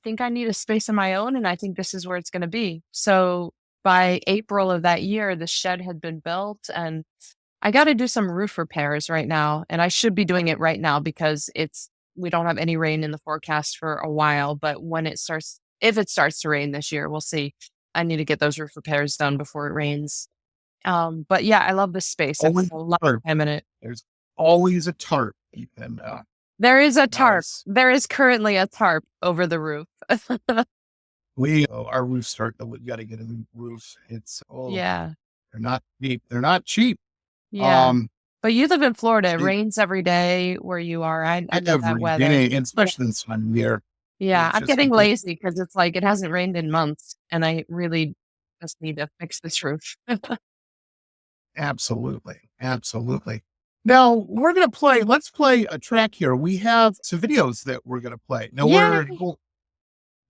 Speaker 4: think I need a space of my own, and I think this is where it's going to be. So by April of that year, the shed had been built, and I got to do some roof repairs right now. And I should be doing it right now because we don't have any rain in the forecast for a while. But if it starts to rain this year, we'll see. I need to get those roof repairs done before it rains. But yeah, I love this space. I spent a lot of time in it.
Speaker 3: There's always a tarp.
Speaker 4: There is a tarp.
Speaker 3: Nice.
Speaker 4: There is currently a tarp over the roof.
Speaker 3: Our roof's starting. We got to get a new roof.
Speaker 4: Yeah.
Speaker 3: They're not cheap. They're not cheap.
Speaker 4: Yeah. But you live in Florida. It rains every day where you are. I know that weather.
Speaker 3: Especially this time of year.
Speaker 4: Yeah. I'm getting lazy because it's like it hasn't rained in months and I really just need to fix this roof.
Speaker 3: Absolutely. Absolutely. Now let's play a track here. We have some videos that we're going to play. Now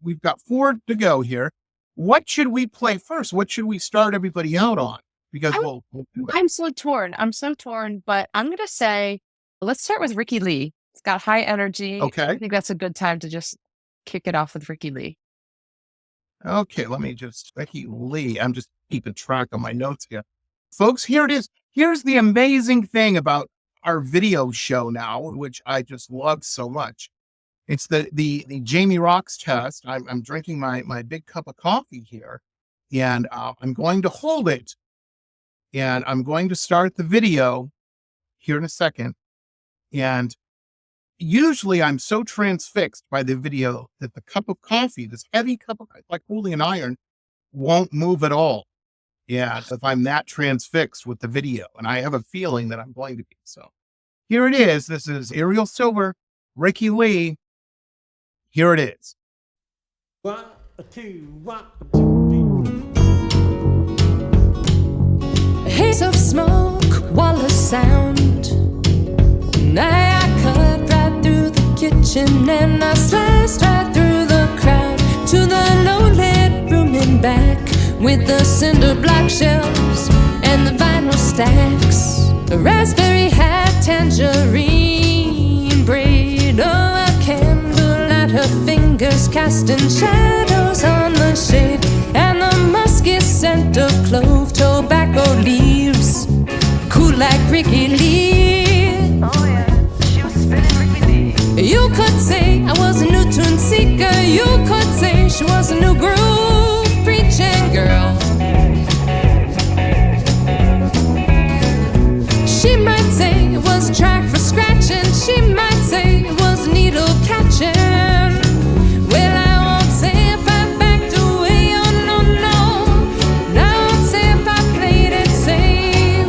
Speaker 3: we've got 4 to go here. What should we play first? What should we start everybody out on? Because we'll do it.
Speaker 4: I'm so torn, but I'm going to say, let's start with Ricky Lee. It's got high energy.
Speaker 3: Okay.
Speaker 4: I think that's a good time to just kick it off with Ricky Lee.
Speaker 3: Okay. Ricky Lee. I'm just keeping track of my notes here. Folks, here it is. Here's the amazing thing about our video show now, which I just love so much. It's the Jamie Roxx test. I'm drinking my big cup of coffee here, and I'm going to hold it, and I'm going to start the video here in a second. And usually I'm so transfixed by the video that the cup of coffee, this heavy cup of, like holding an iron, won't move at all. Yeah, if I'm that transfixed with the video, and I have a feeling that I'm going to be. So here it is. This is Arielle Silver, Ricky Lee. Here it is.
Speaker 5: 1, 2, 1, 2, 3.
Speaker 6: Haze of smoke, wall of sound. Now I cut right through the kitchen and I sliced right through the crowd to the low-lit room and back with the cinder block shelves and the vinyl stacks. A raspberry hat, tangerine braid, oh, a candle at her fingers casting shadows on the shade, and the musky scent of clove, tobacco leaves, cool like Ricky Lee.
Speaker 7: Oh yeah, she was spinning Ricky Lee.
Speaker 6: You could say I was a new tune seeker. You could say she was a new groove preaching girl. She might say it was a track for scratching. She might say it was needle catching. Well, I won't say if I backed away, oh no, no. And I won't say if I played it safe.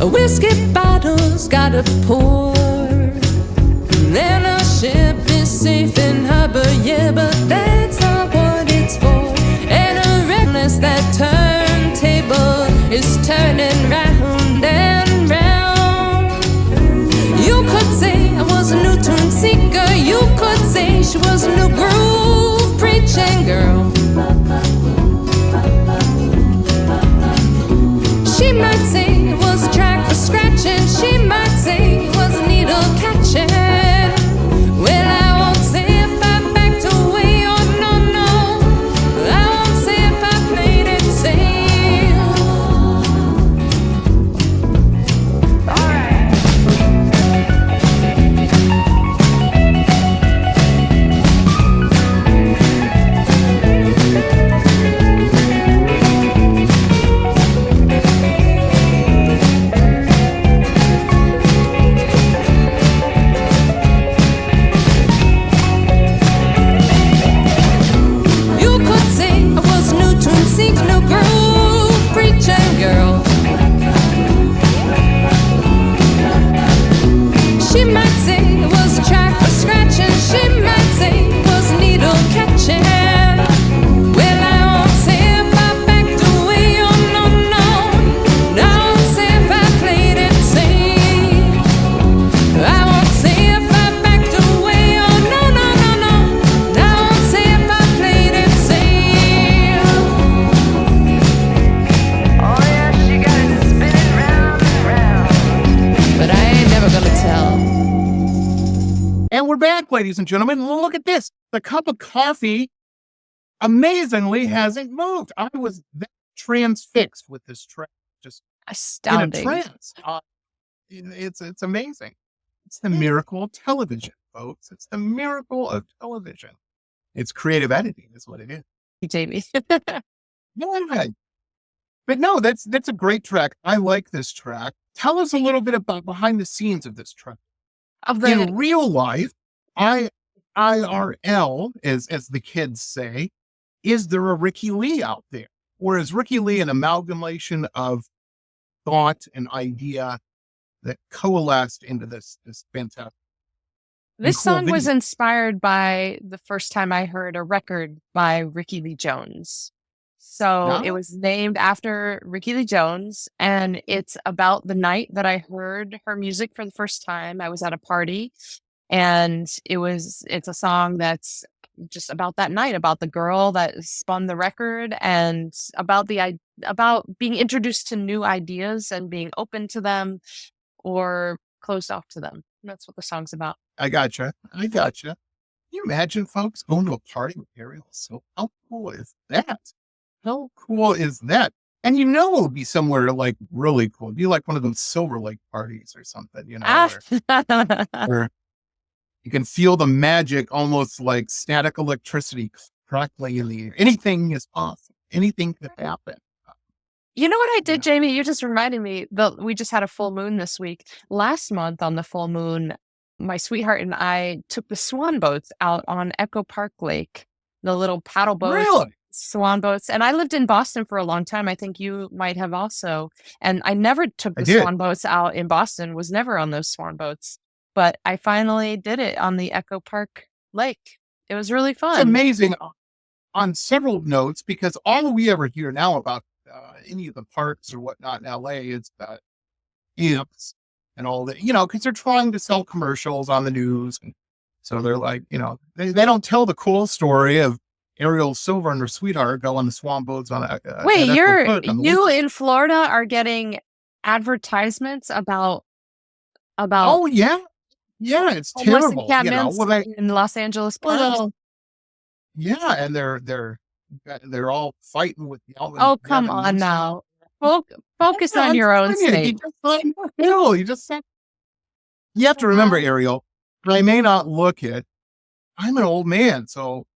Speaker 6: A whiskey bottle's got a pour, then our ship is safe in harbor, yeah, but that's not what it's for. And a reckless, that turntable is turning round and round. You could say I was a new tune seeker. You could say she was a new groove preaching girl. She might say it was a track for scratching. She might say it was a needle catching. Well, I won't say if I backed away, oh no, no. I won't say if I played it safe.
Speaker 7: Alright.
Speaker 6: You could say I was a new tune seeker, new groove preaching girl. She might say it was a track for scratching. She might say it was a needle catching. Well, I won't say if I backed away, oh no, no. And I won't say if I played it safe. I won't say if I backed away, oh no, no, no, no. And I won't say if I played it safe.
Speaker 7: Oh yeah, she got it spinning round and round.
Speaker 6: But I ain't never gonna tell.
Speaker 3: And we're back, ladies and gentlemen. Look at this. The cup of coffee amazingly hasn't moved. I was that transfixed with this track, just in a
Speaker 4: Astounding.
Speaker 3: trance. It's amazing. It's the miracle of television, folks. It's the miracle of television. It's creative editing, is what it is.
Speaker 4: Jamie.
Speaker 3: Yeah. But no, that's a great track. I like this track. Tell us a little bit about behind the scenes of this track.
Speaker 4: Of
Speaker 3: In
Speaker 4: the
Speaker 3: real life, IRL, as the kids say, is there a Ricky Lee out there? Or is Ricky Lee an amalgamation of thought and idea that coalesced into this fantastic
Speaker 4: this
Speaker 3: cool
Speaker 4: song was
Speaker 3: video?
Speaker 4: inspired by the first time I heard a record by Ricky Lee Jones. So it
Speaker 3: No?
Speaker 4: was named after Ricky Lee Jones, and it's about the night that I heard her music for the first time. I was at a party, and it's a song that's just about that night, about the girl that spun the record, and about about being introduced to new ideas and being open to them or closed off to them. That's what the song's about.
Speaker 3: I gotcha. you imagine, folks, going to a party with Arielle Silver? How cool is that? How cool is that? And it would be somewhere like really cool. It'd be like one of those Silver Lake parties or something, where you can feel the magic, almost like static electricity crackling in the air. Anything is possible. Anything could happen.
Speaker 4: You know what I did, Jamie? You just reminded me that we just had a full moon this week. Last month on the full moon, my sweetheart and I took the swan boats out on Echo Park Lake, the little paddle boats,
Speaker 3: Really?
Speaker 4: swan boats. And I lived in Boston for a long time. I think you might have also. And I never took
Speaker 3: I
Speaker 4: the
Speaker 3: did.
Speaker 4: swan boats out in Boston, was never on those swan boats. But I finally did it on the Echo Park Lake. It was really
Speaker 3: It's
Speaker 4: fun.
Speaker 3: amazing on several notes, because all we ever hear now about any of the parks or whatnot in LA is imps and all that, because they're trying to sell commercials on the news. And so they're like, they don't tell the cool story of Arielle Silver and her sweetheart go on the swan boats on
Speaker 4: Wait,
Speaker 3: at Echo Park on the
Speaker 4: you
Speaker 3: weekend.
Speaker 4: in Florida are getting advertisements about
Speaker 3: Oh, yeah. Yeah, it's
Speaker 4: homeless
Speaker 3: terrible.
Speaker 4: encampments in Los Angeles parks?
Speaker 3: Well, yeah, and they're all fighting with yelling.
Speaker 4: Oh, come on now. Focus on your own state.
Speaker 3: You just said. You have to remember, Arielle, I may not look it. I'm an old man, so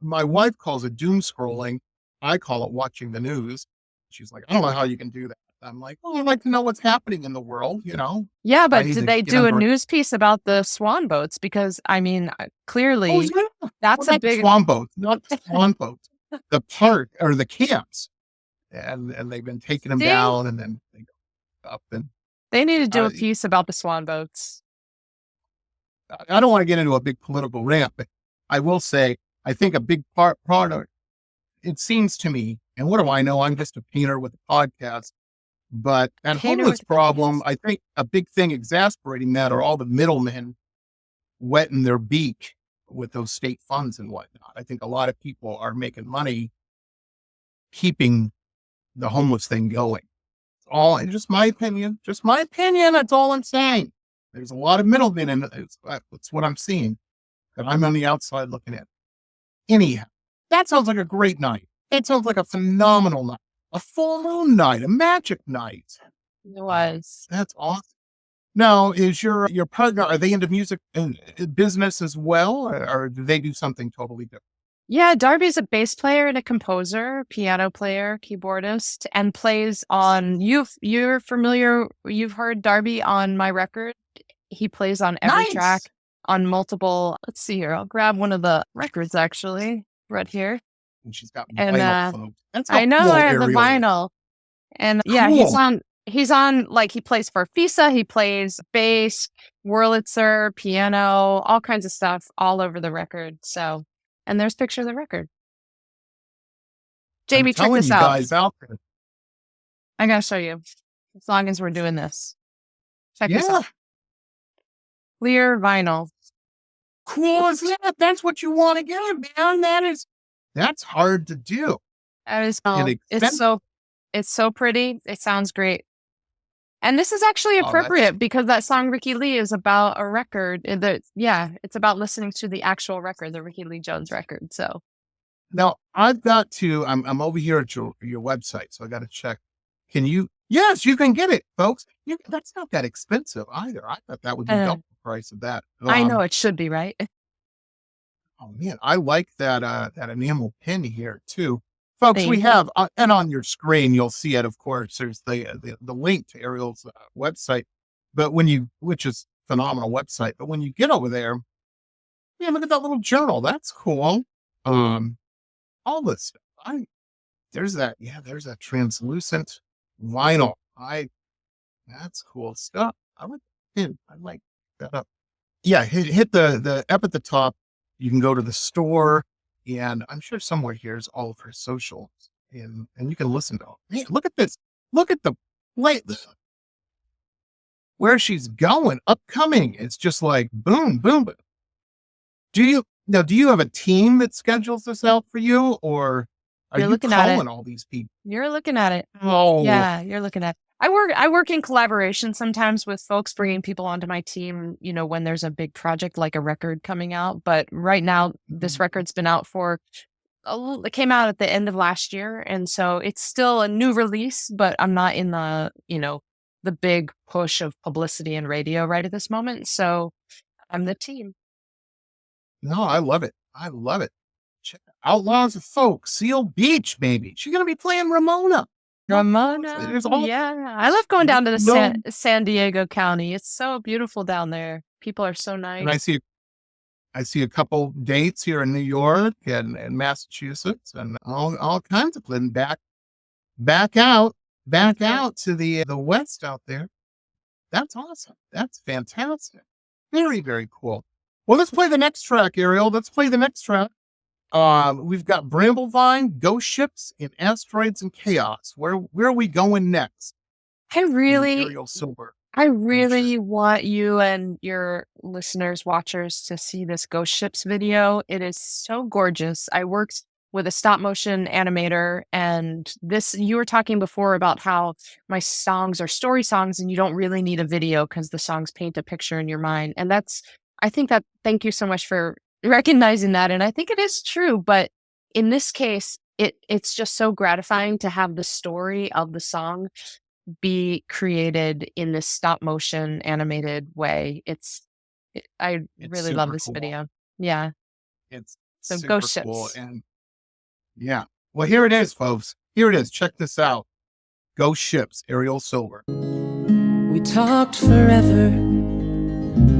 Speaker 3: my wife calls it doom scrolling. I call it watching the news. She's like, I don't know how you can do that. I'm like, I'd like to know what's happening in the world,
Speaker 4: Yeah,
Speaker 3: I
Speaker 4: but
Speaker 3: need
Speaker 4: did
Speaker 3: to
Speaker 4: they
Speaker 3: get
Speaker 4: do a
Speaker 3: under it.
Speaker 4: news piece about the swan boats? Because clearly
Speaker 3: Oh, yeah.
Speaker 4: that's
Speaker 3: Well,
Speaker 4: a big.
Speaker 3: swan boats, not the swan boats. The park or the camps, and they've been taking them
Speaker 4: See?
Speaker 3: down, and then they go up. And
Speaker 4: They need to do a
Speaker 3: Uh,
Speaker 4: piece about the swan boats.
Speaker 3: I don't want to get into a big political rant, but I will say I think a big part of it seems to me, and what do I know? I'm just a painter with a podcast. But that
Speaker 4: Painter
Speaker 3: homeless
Speaker 4: with a
Speaker 3: problem,
Speaker 4: podcast.
Speaker 3: I think a big thing exasperating that are all the middlemen wetting their beak with those state funds and whatnot. I think a lot of people are making money keeping the homeless thing going. Just my opinion. Just my opinion. That's all I'm saying. There's a lot of middlemen in it. That's what I'm seeing. And I'm on the outside looking at it. Anyhow, that sounds like a great night. It sounds like a phenomenal night. A full moon night, a magic night.
Speaker 4: It was.
Speaker 3: That's awesome. Now, is your partner, are they into music business as well, or do they do something totally different?
Speaker 4: Yeah, Darby's a bass player and a composer, piano player, keyboardist, and plays on. You're familiar. You've heard Darby on my record. He plays on every
Speaker 3: Nice.
Speaker 4: track on multiple. Let's see here. I'll grab one of the records actually right here.
Speaker 3: And she's got
Speaker 4: And,
Speaker 3: vinyl, folks. That's how
Speaker 4: I know
Speaker 3: cool
Speaker 4: I have the
Speaker 3: Arielle is.
Speaker 4: vinyl. And yeah,
Speaker 3: Cool.
Speaker 4: he's on like he plays for FISA, he plays bass, Wurlitzer, piano, all kinds of stuff all over the record. So, and there's a picture of the record. Jamie,
Speaker 3: I'm
Speaker 4: check
Speaker 3: telling
Speaker 4: this
Speaker 3: you
Speaker 4: out.
Speaker 3: guys out there.
Speaker 4: I gotta show you. As long as we're doing this. Check this
Speaker 3: Yeah.
Speaker 4: out. Clear vinyl.
Speaker 3: Cool as that. That's what you want to get, man. That's hard to do.
Speaker 4: That is
Speaker 3: And expensive.
Speaker 4: it's so pretty. It sounds great. And this is actually
Speaker 3: Oh, that's-
Speaker 4: appropriate because that song Ricky Lee is about a record. It's about listening to the actual record, the Ricky Lee Jones record. So
Speaker 3: Now I've got to. I'm over here at your website, so I got to check. Can you? Yes, you can get it, folks. That's not that expensive either. I thought that would be double the price of that.
Speaker 4: I know it should be, right?
Speaker 3: Oh man, I like that enamel pin here too, folks.
Speaker 4: Thank
Speaker 3: We
Speaker 4: you.
Speaker 3: have, and on your screen you'll see it. Of course, there's the link to Arielle's website, which is phenomenal website. But when you get over there, yeah, look at that little journal. That's cool. All this stuff. There's that translucent vinyl. That's cool stuff. I like that up. Yeah, hit the up at the top. You can go to the store, and I'm sure somewhere here is all of her socials, and you can listen to. Man, look at this. Look at the plate. Where she's going, upcoming. It's just like boom, boom, boom. Do you have a team that schedules this out for you, or are
Speaker 4: You're
Speaker 3: you
Speaker 4: looking at it.
Speaker 3: calling all these people?
Speaker 4: You're looking at it.
Speaker 3: Oh,
Speaker 4: Yeah, you're looking at I work in collaboration sometimes with folks, bringing people onto my team, when there's a big project like a record coming out. But right now, this record's been out it came out at the end of last year. And so it's still a new release, but I'm not in the big push of publicity and radio right at this moment. So I'm the team.
Speaker 3: No, I love it. I love it. Check out Outlaws of Folk, Seal Beach, baby. She's going to be playing Ramona.
Speaker 4: Ramona.
Speaker 3: There's all-
Speaker 4: Yeah. I love going down to the
Speaker 3: No-
Speaker 4: San Diego County. It's so beautiful down there. People are so nice.
Speaker 3: And I see a couple dates here in New York and Massachusetts and all kinds of places. Back out to the West out there. That's awesome. That's fantastic. Very, very cool. Well, let's play the next track, Arielle. Let's play the next track. We've got Bramblevine, Ghost Ships, and Asteroids and Chaos. Where are we going next? Arielle Silver.
Speaker 4: I really want you and your listeners, watchers, to see this Ghost Ships video. It is so gorgeous. I worked with a stop motion animator, and you were talking before about how my songs are story songs and you don't really need a video because the songs paint a picture in your mind. And thank you so much for recognizing that. And I think it is true, but in this case, it's just so gratifying to have the story of the song be created in this stop motion animated way. I really love this video. Yeah.
Speaker 3: It's
Speaker 4: so
Speaker 3: super
Speaker 4: Ghost Ships.
Speaker 3: Cool. And yeah. Well, here it is, folks. Here it is. Check this out. Ghost Ships, Arielle Silver.
Speaker 6: We talked forever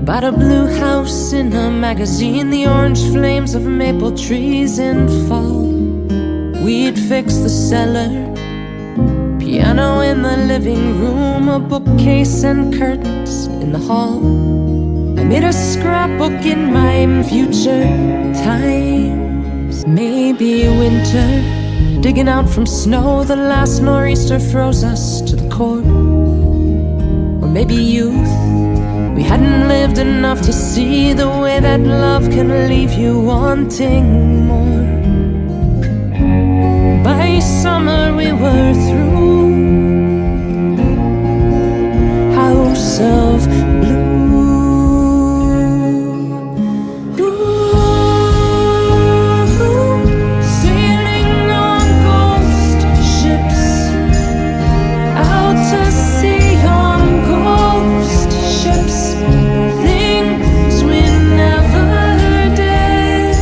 Speaker 6: about a blue house in a magazine, the orange flames of maple trees in fall. We'd fix the cellar, piano in the living room, a bookcase and curtains in the hall. I made a scrapbook in my future times. Maybe winter, digging out from snow, the last nor'easter froze us to the core. Or maybe youth, we hadn't lived enough to see the way that love can leave you wanting more. By summer we were through, house of blue. Sailing on ghost ships, out to sea on ghost ships, things we never did.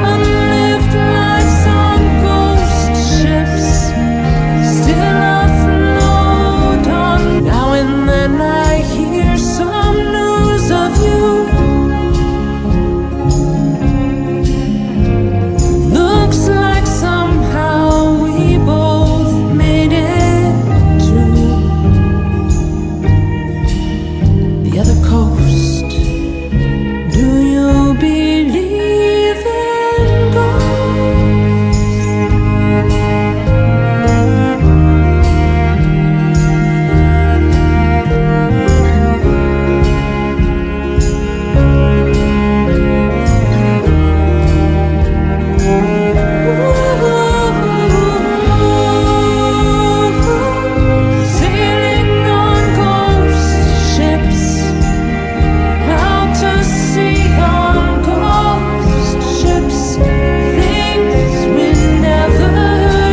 Speaker 6: Unlived lives on ghost ships, still afloat on. Now and then I hear some news of you. Looks like somehow we both made it to the other coast. Do you believe in ghosts? Sailing on ghost ships, out to sea on ghost ships, things we never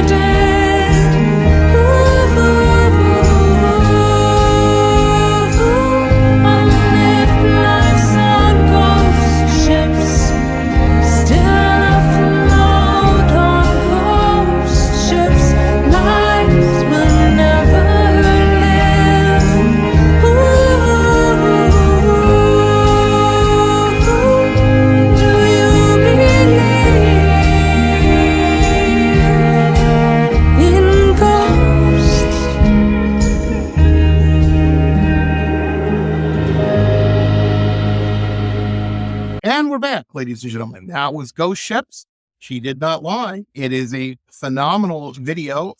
Speaker 6: did. Unlived lives on ghost ships, still afloat on ghost ships, lives we'll never live. Do you believe in ghosts?
Speaker 3: And we're back, ladies and gentlemen. That was Ghost Ships. She did not lie. It is a phenomenal video.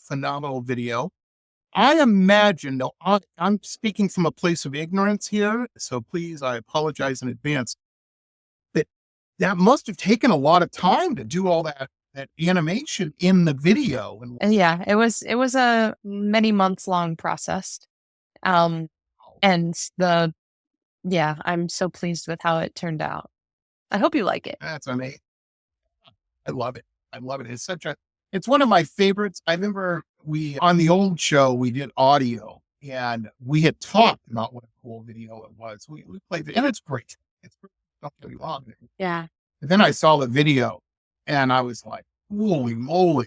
Speaker 3: I imagine, no, I'm speaking from a place of ignorance here, so please, I apologize in advance, that must have taken a lot of time to do all that that animation in the video.
Speaker 4: And yeah, it was a many months long process. And I'm so pleased with how it turned out. I hope you like it.
Speaker 3: That's amazing. I love it. It's one of my favorites. I remember on the old show, we did audio and we had talked about what a cool video it was. We played it and it's great. It's great. Don't get me wrong.
Speaker 4: Yeah.
Speaker 3: And then I saw the video and I was like, holy moly.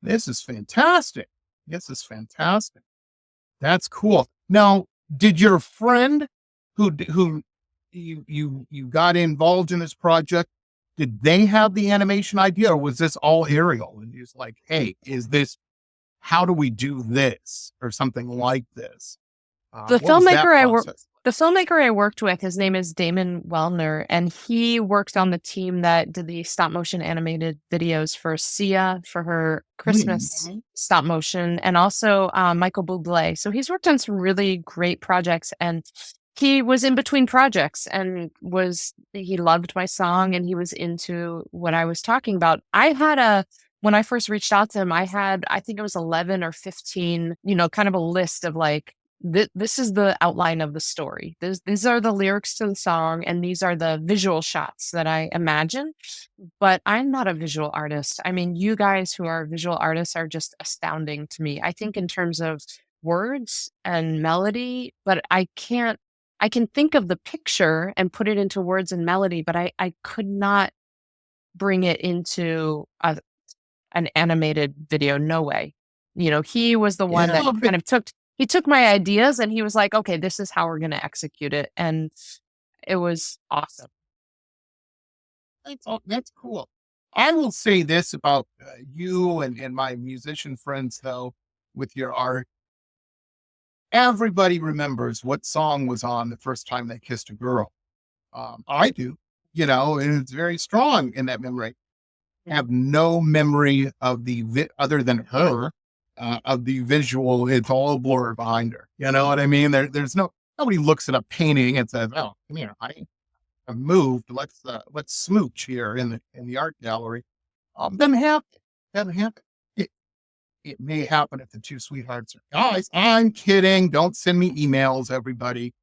Speaker 3: This is fantastic. That's cool. Now, did your friend who you got involved in this project, did they have the animation idea or was this all Arielle? And he was like, hey, how do we do this or something like this?
Speaker 4: The filmmaker I worked with, his name is Damon Wellner, and he worked on the team that did the stop motion animated videos for Sia for her Christmas stop motion, and also Michael Bublé. So he's worked on some really great projects, and he was in between projects and he loved my song and he was into what I was talking about. When I first reached out to him, I think it was 11 or 15, kind of a list of like, this is the outline of the story. These are the lyrics to the song, and these are the visual shots that I imagine. But I'm not a visual artist. I mean, you guys who are visual artists are just astounding to me. I think in terms of words and melody, but I can think of the picture and put it into words and melody, but I could not bring it into an animated video. No way. He was the one that kind of took my ideas and he was like, okay, this is how we're going to execute it. And it was awesome.
Speaker 3: That's cool. I will say this about you and my musician friends, though, with your art. Everybody remembers what song was on the first time they kissed a girl. I do, and it's very strong in that memory. I have no memory of other than her. Of the visual, it's all a blur behind her. You know what I mean? There's nobody looks at a painting and says, "Oh, come here, honey, I've moved. Let's smooch here in the art gallery." Doesn't happen. It may happen if the two sweethearts are guys. I'm kidding. Don't send me emails, everybody.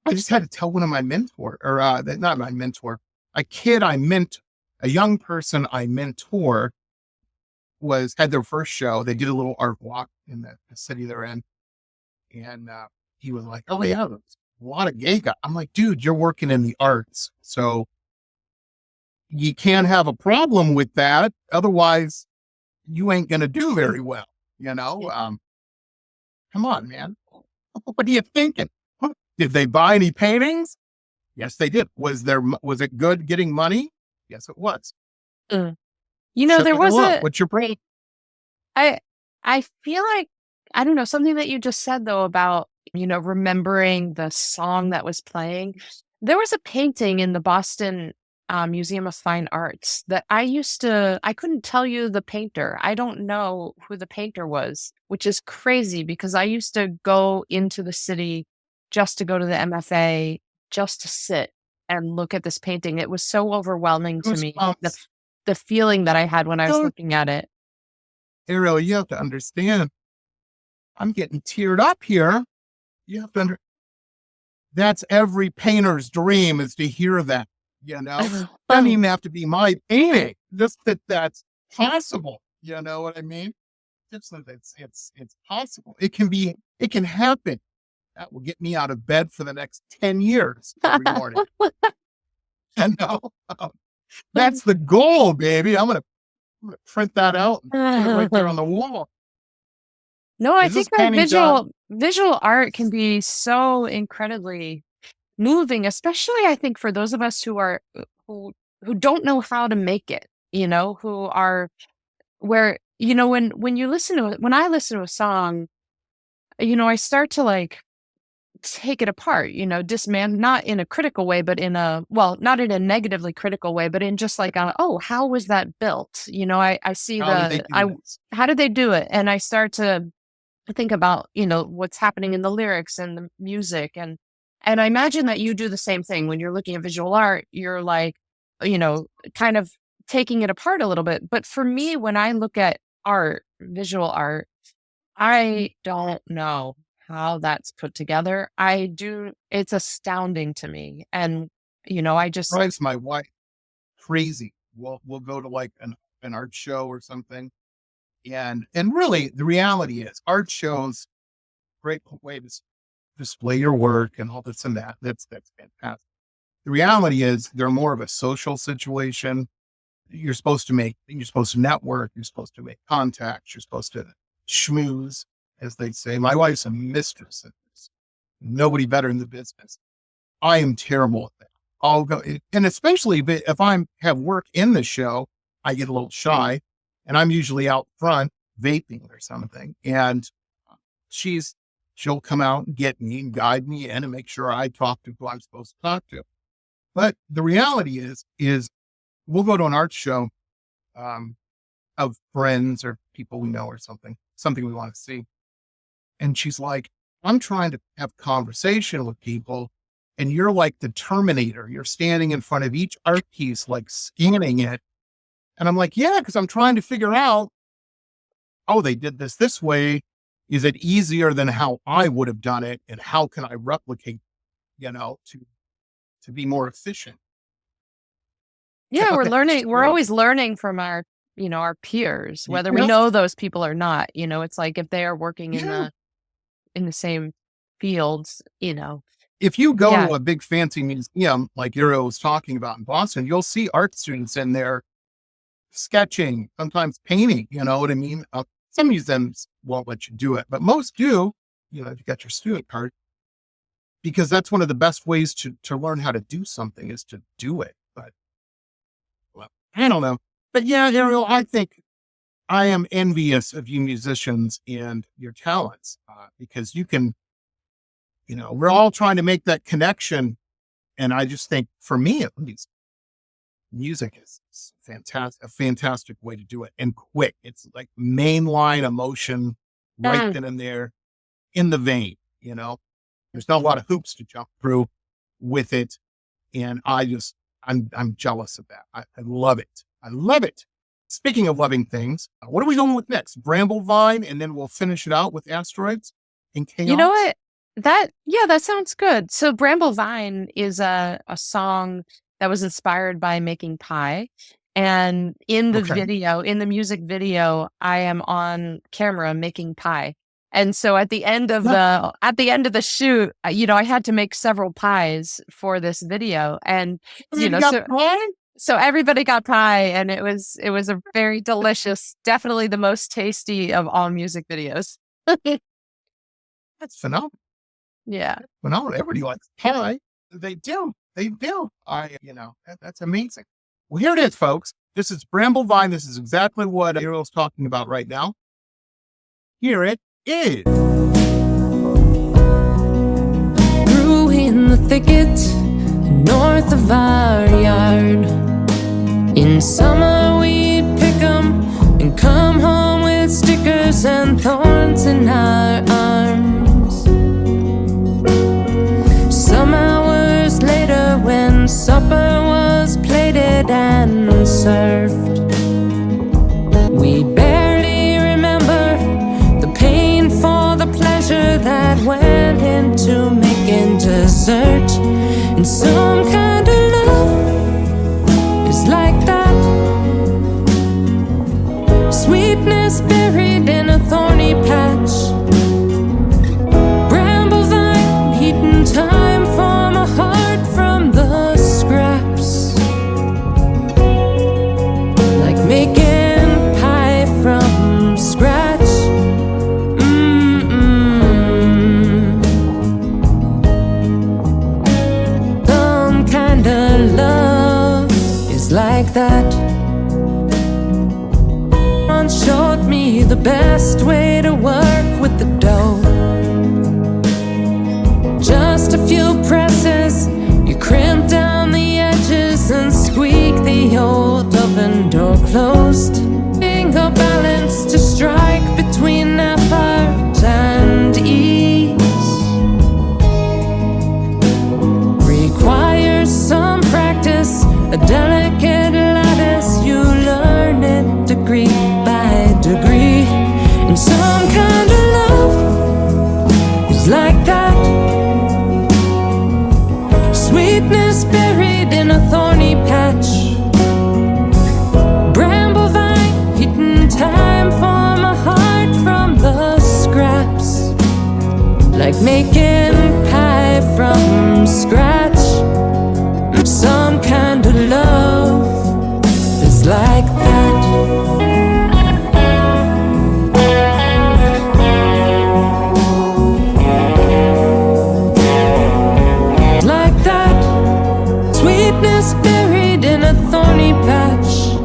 Speaker 3: I just had to tell one of my mentor, or not my mentor, a young person I mentor. Had their first show. They did a little art walk in the city they're in. And he was like, oh yeah, there's a lot of gay guys. I'm like, dude, you're working in the arts. So you can't have a problem with that. Otherwise you ain't going to do very well. Come on, man. What are you thinking? Did they buy any paintings? Yes, they did. Was it good getting money? Yes, it was.
Speaker 4: There was
Speaker 3: what's your brain?
Speaker 4: I feel like, I don't know, something that you just said though about, remembering the song that was playing. There was a painting in the Boston Museum of Fine Arts that I couldn't tell you the painter. I don't know who the painter was, which is crazy because I used to go into the city just to go to the MFA, just to sit and look at this painting. It was so overwhelming to me. The feeling that I had when I was looking at it.
Speaker 3: Arielle, you have to understand. I'm getting teared up here. You have to that's every painter's dream is to hear that, Doesn't even have to be my painting. Just that's possible. You know what I mean? Just that it's possible. It can happen. That will get me out of bed for the next 10 years every morning. That's the goal, baby. I'm gonna print that out and put it right there on the wall.
Speaker 4: No, I think that visual art can be so incredibly moving, especially I think for those of us who don't know how to make it, who are where, when I listen to a song, I start to like take it apart, dismantle, not in a critical way, but not in a negatively critical way, but in just like, how was that built? I see how did they do it? And I start to think about, what's happening in the lyrics and the music. And I imagine that you do the same thing when you're looking at visual art. You're like, kind of taking it apart a little bit. But for me, when I look at art, visual art, I don't know how that's put together. It's astounding to me. And, I just,
Speaker 3: Drives my wife crazy. We'll go to like an art show or something. And really the reality is art shows, great way to display your work and all this and that. That's fantastic. The reality is they're more of a social situation. You're supposed to network, you're supposed to make contacts, you're supposed to schmooze, as they say. My wife's a mistress at this. Nobody better in the business. I am terrible at that. I'll go, and especially if I have work in the show, I get a little shy, and I'm usually out front vaping or something. And she'll come out and get me and guide me in and make sure I talk to who I'm supposed to talk to. But the reality is we'll go to an art show of friends or people we know or something we want to see. And she's like, I'm trying to have conversation with people, and you're like the Terminator. You're standing in front of each art piece, like scanning it. And I'm like, yeah, because I'm trying to figure out, they did this way. Is it easier than how I would have done it? And how can I replicate, to be more efficient?
Speaker 4: Yeah, we're learning. We're always learning from our peers, whether we know those people or not. It's like if they are working in the same fields,
Speaker 3: If you go to a big fancy museum, like Arielle was talking about in Boston, you'll see art students in there sketching, sometimes painting, you know what I mean? Some museums won't let you do it, but most do, if you got your student card, because that's one of the best ways to learn how to do something is to do it. But, well, I don't know. But yeah, Arielle, I think I am envious of you musicians and your talents, because you can, we're all trying to make that connection. And I just think, for me at least, music is fantastic, a fantastic way to do it, and quick. It's like mainline emotion right then and there in the vein, There's not a lot of hoops to jump through with it. And I'm jealous of that. I love it. I love it. Speaking of loving things, what are we going with next? Bramblevine, and then we'll finish it out with Asteroids and Chaos.
Speaker 4: You know what? That sounds good. So Bramblevine is a song that was inspired by making pie. And in the music video, I am on camera making pie. And so at the end of the shoot, I had to make several pies for this video. And so everybody got pie, and it was a very delicious, definitely the most tasty of all music videos.
Speaker 3: That's phenomenal.
Speaker 4: Yeah.
Speaker 3: Phenomenal. Everybody likes pie. They do. That's amazing. Well, here it is, folks. This is Bramblevine. This is exactly what Arielle's talking about right now. Here it is.
Speaker 6: Grew in the thicket north of our yard. In summer we'd pick 'em and come home with stickers and thorns in our arms. Some hours later, when supper was plated and served, we barely remember the pain for the pleasure that went into making dessert. And some kind of love is like that, sweetness buried in a thorny patch. Bramblevine, heating time for my heart from the scraps, like making pie from scratch. Some kind of love is like that. Once showed me the best way to work with the dough. Just a few presses, you crimp down the edges and squeak the old oven door closed. Finger balance to strike between effort and ease requires some practice, a delicate Sweetness buried in a thorny patch. Bramble vine, hidden time for my heart from the scraps. Like making pie from scratch. Some kind of love is like that. Like that. Sweetness buried in a thorny patch.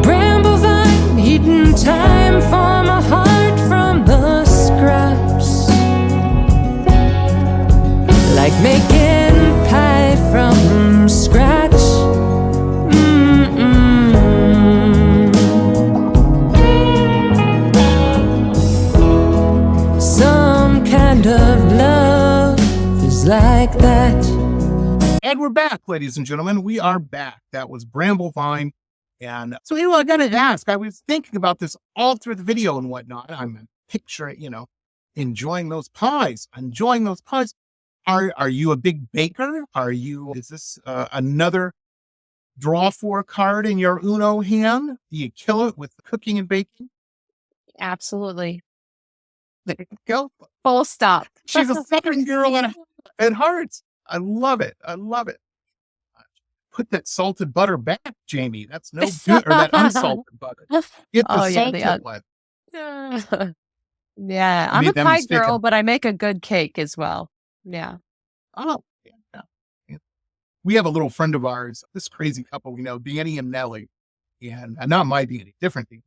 Speaker 6: Bramble vine, hidden time for my heart from the scraps. Like making pie from scratch. Some kind of love is like that.
Speaker 3: And we're back, ladies and gentlemen. We are back. That was Bramble Vine. And so, I got to ask, I was thinking about this all through the video and whatnot. I'm picturing, enjoying those pies, Are you a big baker? Is this another draw for card in your Uno hand? Do you kill it with cooking and baking?
Speaker 4: Absolutely.
Speaker 3: There you go.
Speaker 4: Full stop.
Speaker 3: She's a Southern girl at heart. I love it. Put that salted butter back, Jamie. That's no good. Or that unsalted butter. Get the salted one.
Speaker 4: Yeah, I'm a pie girl, but I make a good cake as well. Yeah.
Speaker 3: Oh, yeah. We have a little friend of ours, this crazy couple we know, Danny and Nellie, and not my Danny, different Danny,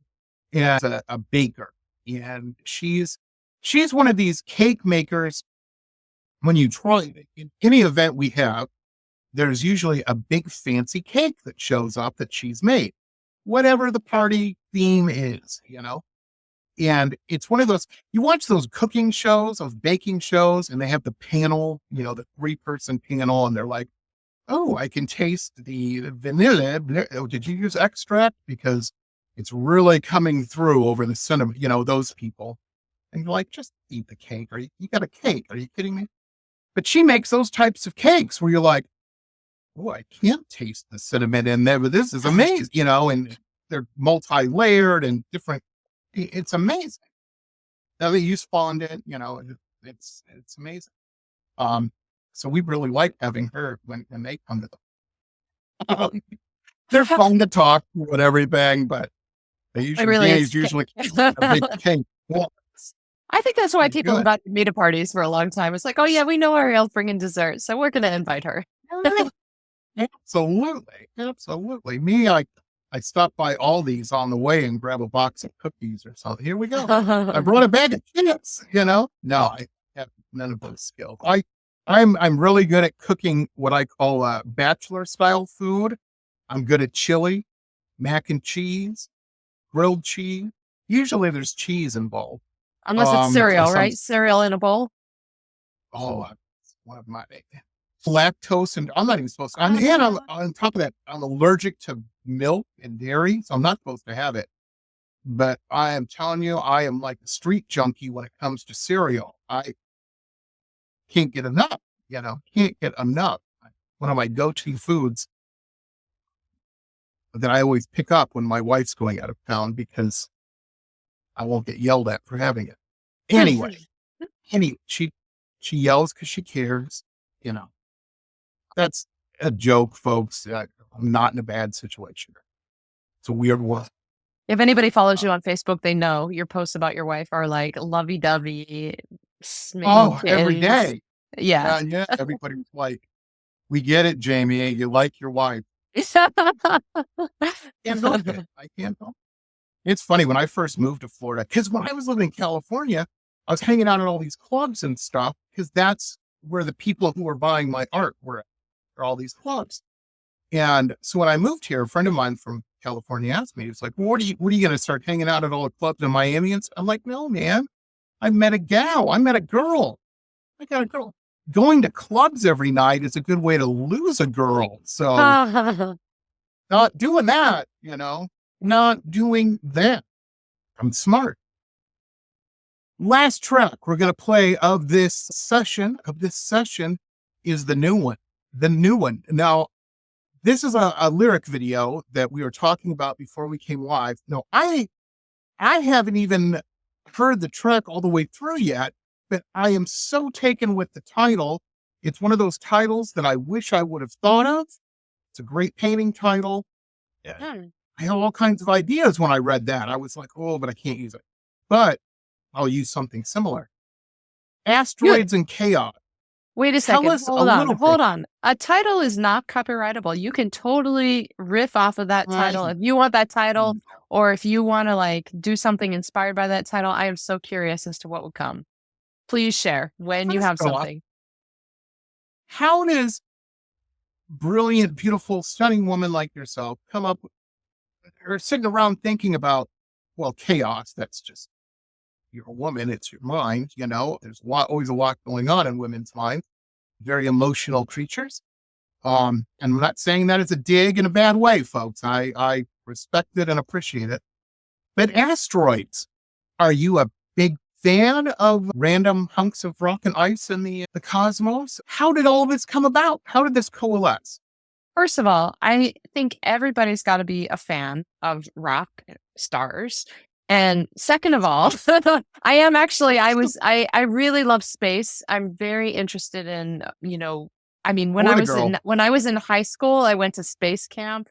Speaker 3: and a baker. And she's one of these cake makers. When you try in any event we have, there's usually a big fancy cake that shows up that she's made, whatever the party theme is, And it's one of those, you watch those cooking shows, those baking shows, and they have the panel, the 3-person panel, and they're like, oh, I can taste the vanilla. Oh, did you use extract? Because it's really coming through over the cinnamon, those people. And you're like, just eat the cake. You got a cake. Are you kidding me? But she makes those types of cakes where you're like, oh, I can't taste the cinnamon in there, but this is amazing, and they're multi-layered and different. It's amazing. Now they use fondant, it's amazing. So we really like having her when they come to them. They're fun to talk to and everything, but they usually a big cake. Well,
Speaker 4: I think that's why people invite me to parties for a long time. It's like, oh yeah, we know Arielle's bringing dessert, so we're going to invite her.
Speaker 3: Absolutely. Me, I stopped by Aldi's on the way and grab a box of cookies or something. Here we go. I brought a bag of chips, No, I have none of those skills. I'm really good at cooking what I call bachelor style food. I'm good at chili, mac and cheese, grilled cheese. Usually there's cheese involved.
Speaker 4: Unless it's cereal, right? Cereal in a bowl.
Speaker 3: Oh, one of my lactose, and I'm not even supposed to. And on top of that, I'm allergic to milk and dairy, so I'm not supposed to have it. But I am telling you, I am like a street junkie when it comes to cereal. I can't get enough, can't get enough. One of my go-to foods that I always pick up when my wife's going out of town because I won't get yelled at for having it. Anyway, she yells because she cares, That's a joke, folks. I'm not in a bad situation. It's a weird one.
Speaker 4: If anybody follows you on Facebook, they know your posts about your wife are like lovey-dovey.
Speaker 3: Every day.
Speaker 4: Yeah.
Speaker 3: Yeah. Everybody's like, we get it, Jamie. You like your wife. I can't help it. It's funny when I first moved to Florida, because when I was living in California, I was hanging out at all these clubs and stuff, because that's where the people who were buying my art were at, all these clubs. And so when I moved here, a friend of mine from California asked me, he was like, well, what are you going to start hanging out at all the clubs in Miami? And I'm like, no, man, I met a girl. I got a girl. Going to clubs every night is a good way to lose a girl. So not doing that, not doing that. I'm smart. Last track we're going to play of this session is the new one. The new one. Now, this is a lyric video that we were talking about before we came live. No, I haven't even heard the track all the way through yet, but I am so taken with the title. It's one of those titles that I wish I would have thought of. It's a great painting title. Yeah. I had all kinds of ideas when I read that. I was like, oh, but I can't use it. But I'll use something similar. Asteroids and Chaos.
Speaker 4: Wait a
Speaker 3: Tell
Speaker 4: second.
Speaker 3: us a
Speaker 4: Hold
Speaker 3: little bit.
Speaker 4: on. A title is not copyrightable. You can totally riff off of that title. If you want that title, or if you want to like do something inspired by that title, I am so curious as to what would come. Please share when you have
Speaker 3: First off,
Speaker 4: something.
Speaker 3: How does brilliant, beautiful, stunning woman like yourself come up or sitting around thinking about, well, chaos? That's just, you're a woman, it's your mind, you know, there's always a lot going on in women's minds, very emotional creatures. And I'm not saying that as a dig in a bad way, folks. I respect it and appreciate it. But asteroids, are you a big fan of random hunks of rock and ice in the cosmos? How did all this come about? How did this coalesce?
Speaker 4: First of all, I think everybody's got to be a fan of rock stars. And second of all, I really love space. I'm very interested in, when I was in high school, I went to space camp.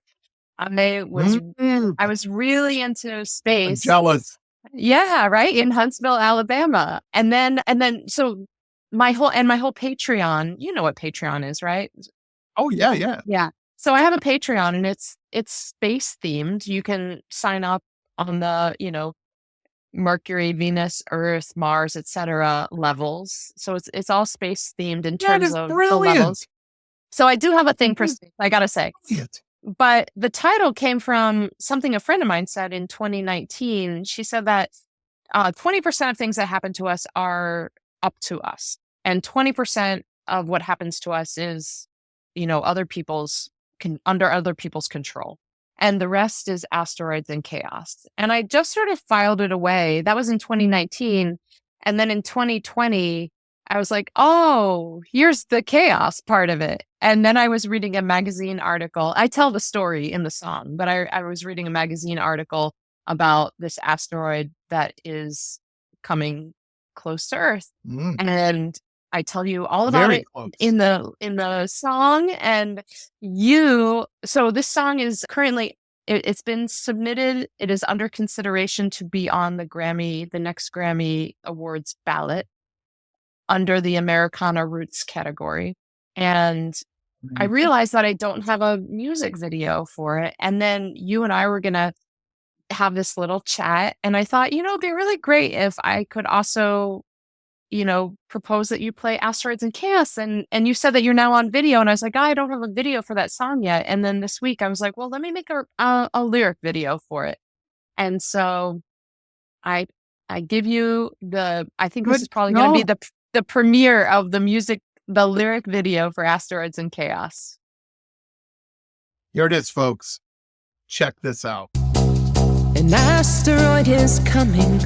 Speaker 4: I was really into space.
Speaker 3: I'm jealous.
Speaker 4: Yeah, right. In Huntsville, Alabama. And then so my whole Patreon, you know what Patreon is, right?
Speaker 3: Oh yeah.
Speaker 4: Yeah. So I have a Patreon and it's space themed. You can sign up on the, Mercury, Venus, Earth, Mars, etc. levels. So it's all space themed in terms of the levels. So I do have a thing for space, I gotta say.
Speaker 3: Brilliant.
Speaker 4: But the title came from something a friend of mine said in 2019. She said that 20% of things that happen to us are up to us. And 20% of what happens to us is, under other people's control. And the rest is asteroids and chaos. And I just sort of filed it away. That was in 2019. And then in 2020, I was like, oh, here's the chaos part of it. And then I was reading a magazine article. I tell the story in the song, but I was reading a magazine article about this asteroid that is coming close to Earth. And I tell you all about it in the song. And so this song is currently, it's been submitted. It is under consideration to be on the next Grammy Awards ballot under the Americana Roots category. And I realized that I don't have a music video for it. And then you and I were going to have this little chat. And I thought, it'd be really great if I could also, propose that you play Asteroids and Chaos. And you said that you're now on video. And I was like, I don't have a video for that song yet. And then this week I was like, well, let me make a lyric video for it. And so I give you I think this is probably going to be the premiere of the lyric video for Asteroids and Chaos.
Speaker 3: Here it is, folks. Check this out.
Speaker 6: An asteroid is coming.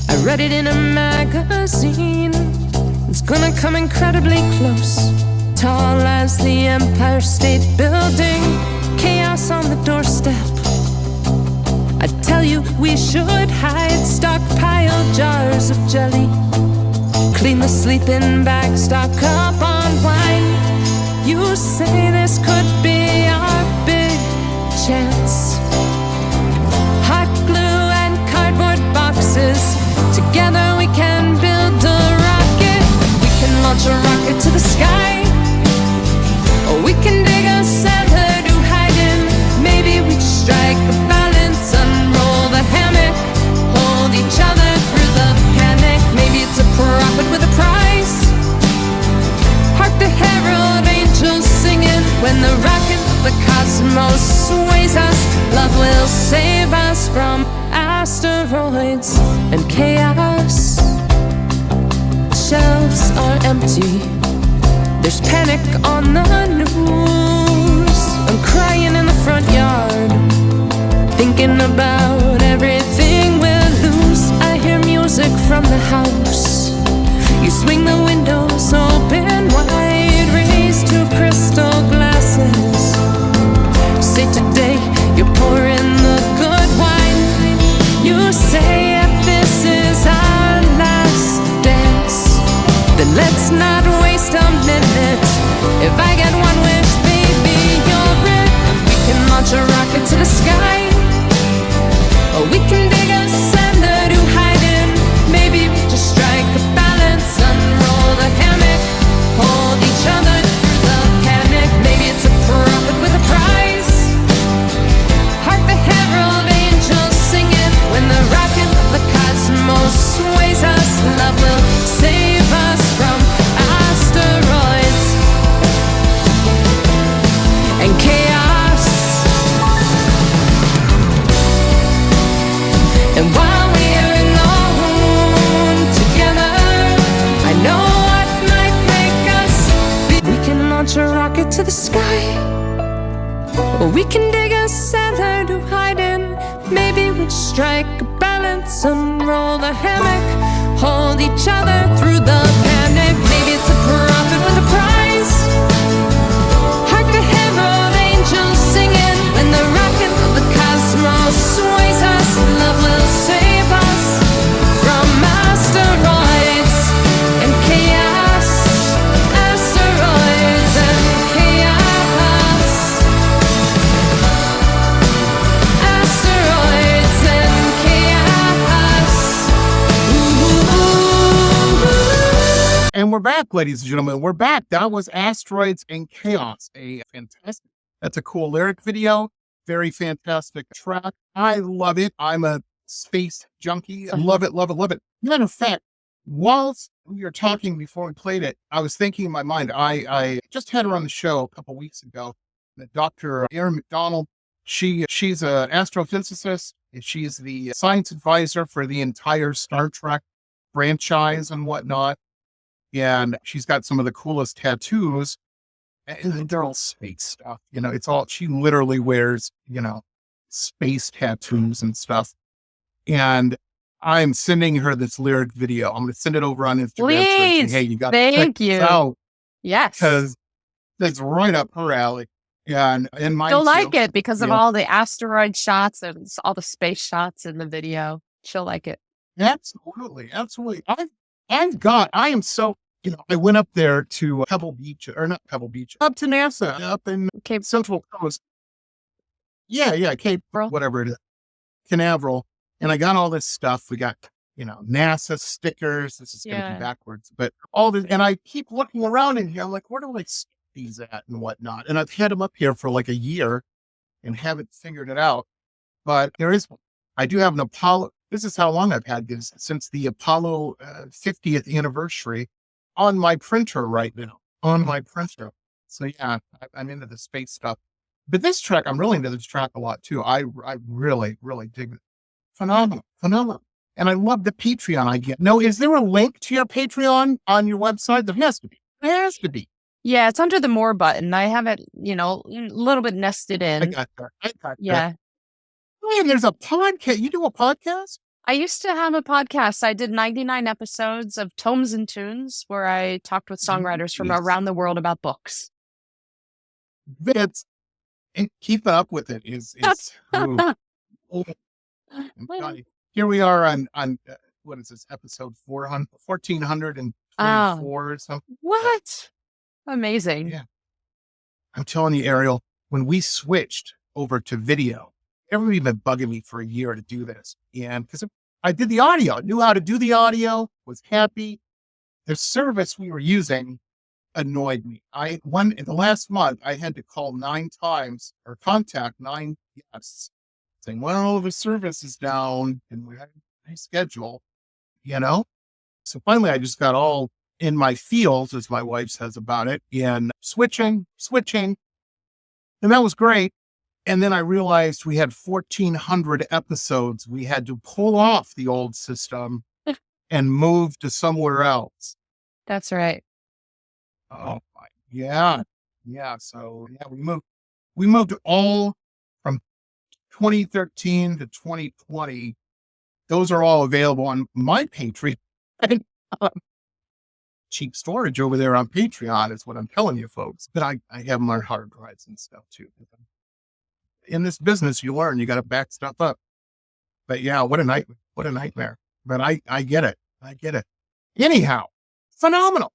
Speaker 6: I read it in a magazine. It's gonna come incredibly close, tall as the Empire State Building. Chaos on the doorstep. I tell you, we should hide, stockpile jars of jelly, clean the sleeping bag, stock up on wine. You say this could be our big chance. Hot glue and cardboard boxes, together we can build a rocket. We can launch a rocket to the sky, or we can dig a cellar to hide in. Maybe we strike a balance, unroll the hammock, hold each other through the panic. Maybe it's a profit with a price. Hark the herald angels singing. When the rocket of the cosmos sways us, love will save us from asteroids and chaos. Shelves are empty. There's panic on the news. I'm crying in the front yard, thinking about everything we'll lose. I hear music from the house. You swing the windows open wide. launch a rocket to the sky. Or we can dig a cellar to hide in. Maybe we'll strike a balance, unroll the hammock, hold each other through the panic. Maybe it's a profit with a prize. Hark the herald angels singing, when the rocket of the cosmos sways us, love will save us from asteroids and chaos. Asteroids and chaos. Asteroids and chaos. Ooh.
Speaker 3: And we're back, ladies and gentlemen. We're back. That was Asteroids and Chaos. That's a cool lyric video. Very fantastic track. I love it. I'm a space junkie. I love it, love it, love it. Matter of fact, whilst we were talking before we played it, I was thinking in my mind, I just had her on the show a couple weeks ago, Dr. Erin McDonald. She's an astrophysicist. She's the science advisor for the entire Star Trek franchise and whatnot. And she's got some of the coolest tattoos. And they're all space stuff. You know, it's all, she literally wears, you know, space tattoos and stuff. And I'm sending her this lyric video. I'm going to send it over on Instagram.
Speaker 4: Please.
Speaker 3: Hey, you got
Speaker 4: Thank you.
Speaker 3: out.
Speaker 4: Yes.
Speaker 3: Because that's right up her alley. And mine
Speaker 4: She'll
Speaker 3: too.
Speaker 4: like it because of
Speaker 3: Yeah.
Speaker 4: all the asteroid shots and all the space shots in the video. She'll like it.
Speaker 3: Absolutely. Absolutely. I am so, you know, I went up there to Pebble Beach, or not Pebble Beach, up to NASA, up in
Speaker 4: Cape
Speaker 3: Central Coast. Yeah, Cape,
Speaker 4: Canaveral.
Speaker 3: whatever it is, Canaveral. And I got all this stuff. We got, you know, NASA stickers. This is going to
Speaker 4: Yeah.
Speaker 3: be backwards, but all this. And I keep looking around in here. I'm like, where do I stick these at and whatnot? And I've had them up here for like a year and haven't figured it out. But there is one. I do have an Apollo. This is how long I've had this, since the Apollo 50th anniversary, on my printer right now, on my printer. So yeah, I'm into the space stuff. But this track, I'm really into this track a lot too. I really, really dig it. Phenomenal. And I love the Patreon I get. No, is there a link to your Patreon on your website? There has to be. There has to be.
Speaker 4: Yeah, it's under the more button. I have it, you know, a little bit nested
Speaker 3: I
Speaker 4: in.
Speaker 3: got that.
Speaker 4: Yeah.
Speaker 3: Oh, and there's a podcast. You do a podcast?
Speaker 4: I used to have a podcast. I did 99 episodes of Tomes and Tunes where I talked with songwriters from
Speaker 3: Nice.
Speaker 4: around the world about books.
Speaker 3: It's, and keep up with it is ooh. Oh, I'm telling you. Here we are on what is this, episode 1424 or something.
Speaker 4: What? Amazing.
Speaker 3: Yeah. I'm telling you, Arielle, when we switched over to video, everybody's been bugging me for a year to do this. And because I did the audio, knew how to do the audio, was happy. The service we were using annoyed me. In the last month, I had to call 9 times or contact 9 guests saying, well, the service is down and we have a schedule, you know? So finally, I just got all in my feels, as my wife says about it, and switching. And that was great. And then I realized we had 1,400 episodes. We had to pull off the old system and move to somewhere else.
Speaker 4: That's right.
Speaker 3: Oh, yeah. So yeah, we moved all from 2013 to 2020. Those are all available on my Patreon. Cheap storage over there on Patreon is what I'm telling you, folks. But I have them on hard drives and stuff too. In this business, you learn you got to back stuff up. But yeah, what a nightmare. But I get it. Anyhow, phenomenal.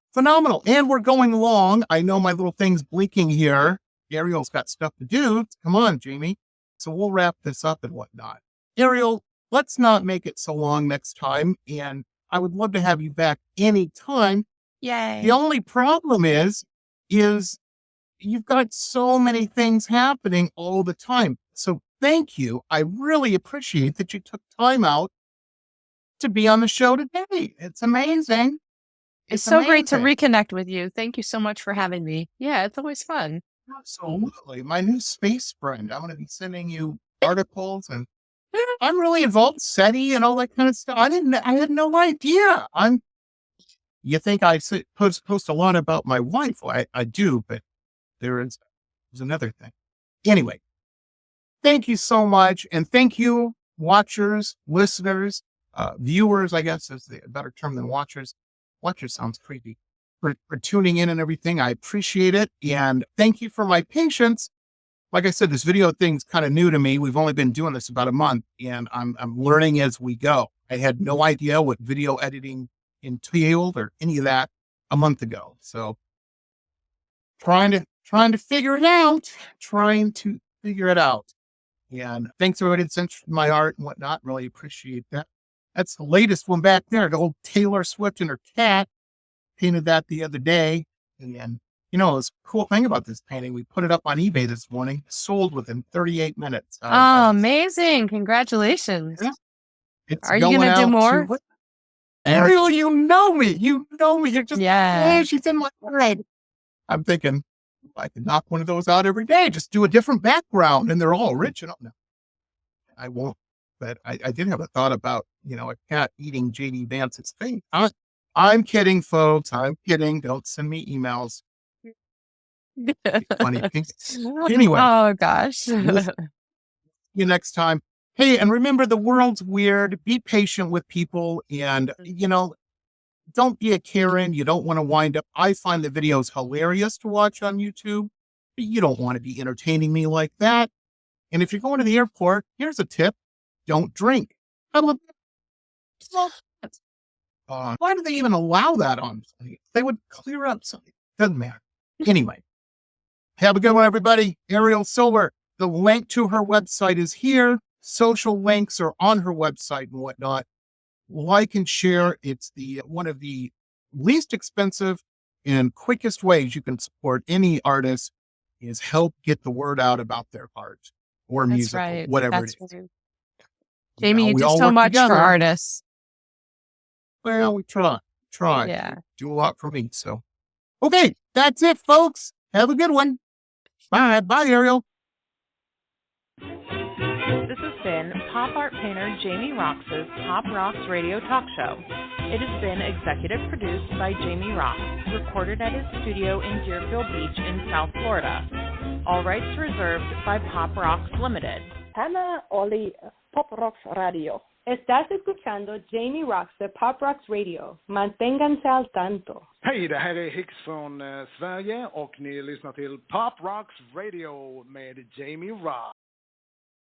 Speaker 3: And we're going along. I know my little thing's blinking here. Arielle's got stuff to do. Come on, Jamie. So we'll wrap this up and whatnot. Arielle, let's not make it so long next time. And I would love to have you back anytime.
Speaker 4: Yay.
Speaker 3: The only problem is you've got so many things happening all the time. So thank you. I really appreciate that you took time out to be on the show today. It's amazing.
Speaker 4: It's so great to
Speaker 3: amazing.
Speaker 4: reconnect with you. Thank you so much for having me. Yeah, it's always fun.
Speaker 3: Absolutely. My new space friend. I'm going to be sending you articles, and I'm really involved, SETI and all that kind of stuff. I had no idea. You think I post a lot about my wife? Well, I do, but there's another thing. Anyway, thank you so much. And thank you, watchers, listeners, viewers, I guess is the better term than watchers. Watchers sounds creepy. For tuning in and everything. I appreciate it. And thank you for my patience. Like I said, this video thing's kind of new to me. We've only been doing this about a month, and I'm learning as we go. I had no idea what video editing entailed or any of that a month ago. So trying to figure it out, And thanks everybody that sent my art and whatnot. Really appreciate that. That's the latest one back there. The old Taylor Swift and her cat. Painted that the other day. And you know, it's a cool thing about this painting. We put it up on eBay this morning, sold within 38 minutes.
Speaker 4: Amazing. Congratulations.
Speaker 3: Yeah. It's
Speaker 4: Are you going to do more?
Speaker 3: Arielle, you know me. You're just,
Speaker 4: yeah.
Speaker 3: She's in my head. I'm thinking, if I could knock one of those out every day, just do a different background, and they're all original. No, I won't. But I did have a thought about, a cat eating J.D. Vance's face. I'm kidding, folks. I'm kidding. Don't send me emails. Funny. Anyway.
Speaker 4: Oh, gosh.
Speaker 3: See you next time. Hey, and remember, the world's weird. Be patient with people, and, don't be a Karen. You don't want to wind up. I find the videos hilarious to watch on YouTube. But you don't want to be entertaining me like that. And if you're going to the airport, here's a tip. Don't drink. How about that? Why do they even allow that on? They would clear up something. Doesn't matter. Anyway, have a good one, everybody. Arielle Silver. The link to her website is here. Social links are on her website and whatnot. Like and share. It's one of the least expensive and quickest ways you can support any artist is help get the word out about their art or music, or whatever it is.
Speaker 4: Right. Jamie, you do so much for artists.
Speaker 3: Well, we try.
Speaker 4: Yeah.
Speaker 3: Do a lot for me. So, okay, that's it, folks. Have a good one. Bye, Arielle.
Speaker 1: This has been pop art painter Jamie Roxx's Pop Roxx Radio Talk Show. It has been executive produced by Jamie Roxx, recorded at his studio in Deerfield Beach in South Florida. All rights reserved by Pop Roxx Limited. Hannah Oli, Pop Roxx Radio. Estás escuchando Jamie Roxx de Pop Roxx Radio. Manténganse al tanto.
Speaker 2: Hej, det här är Hicks från Sverige och ni lyssnar till Pop Roxx Radio med Jamie Roxx.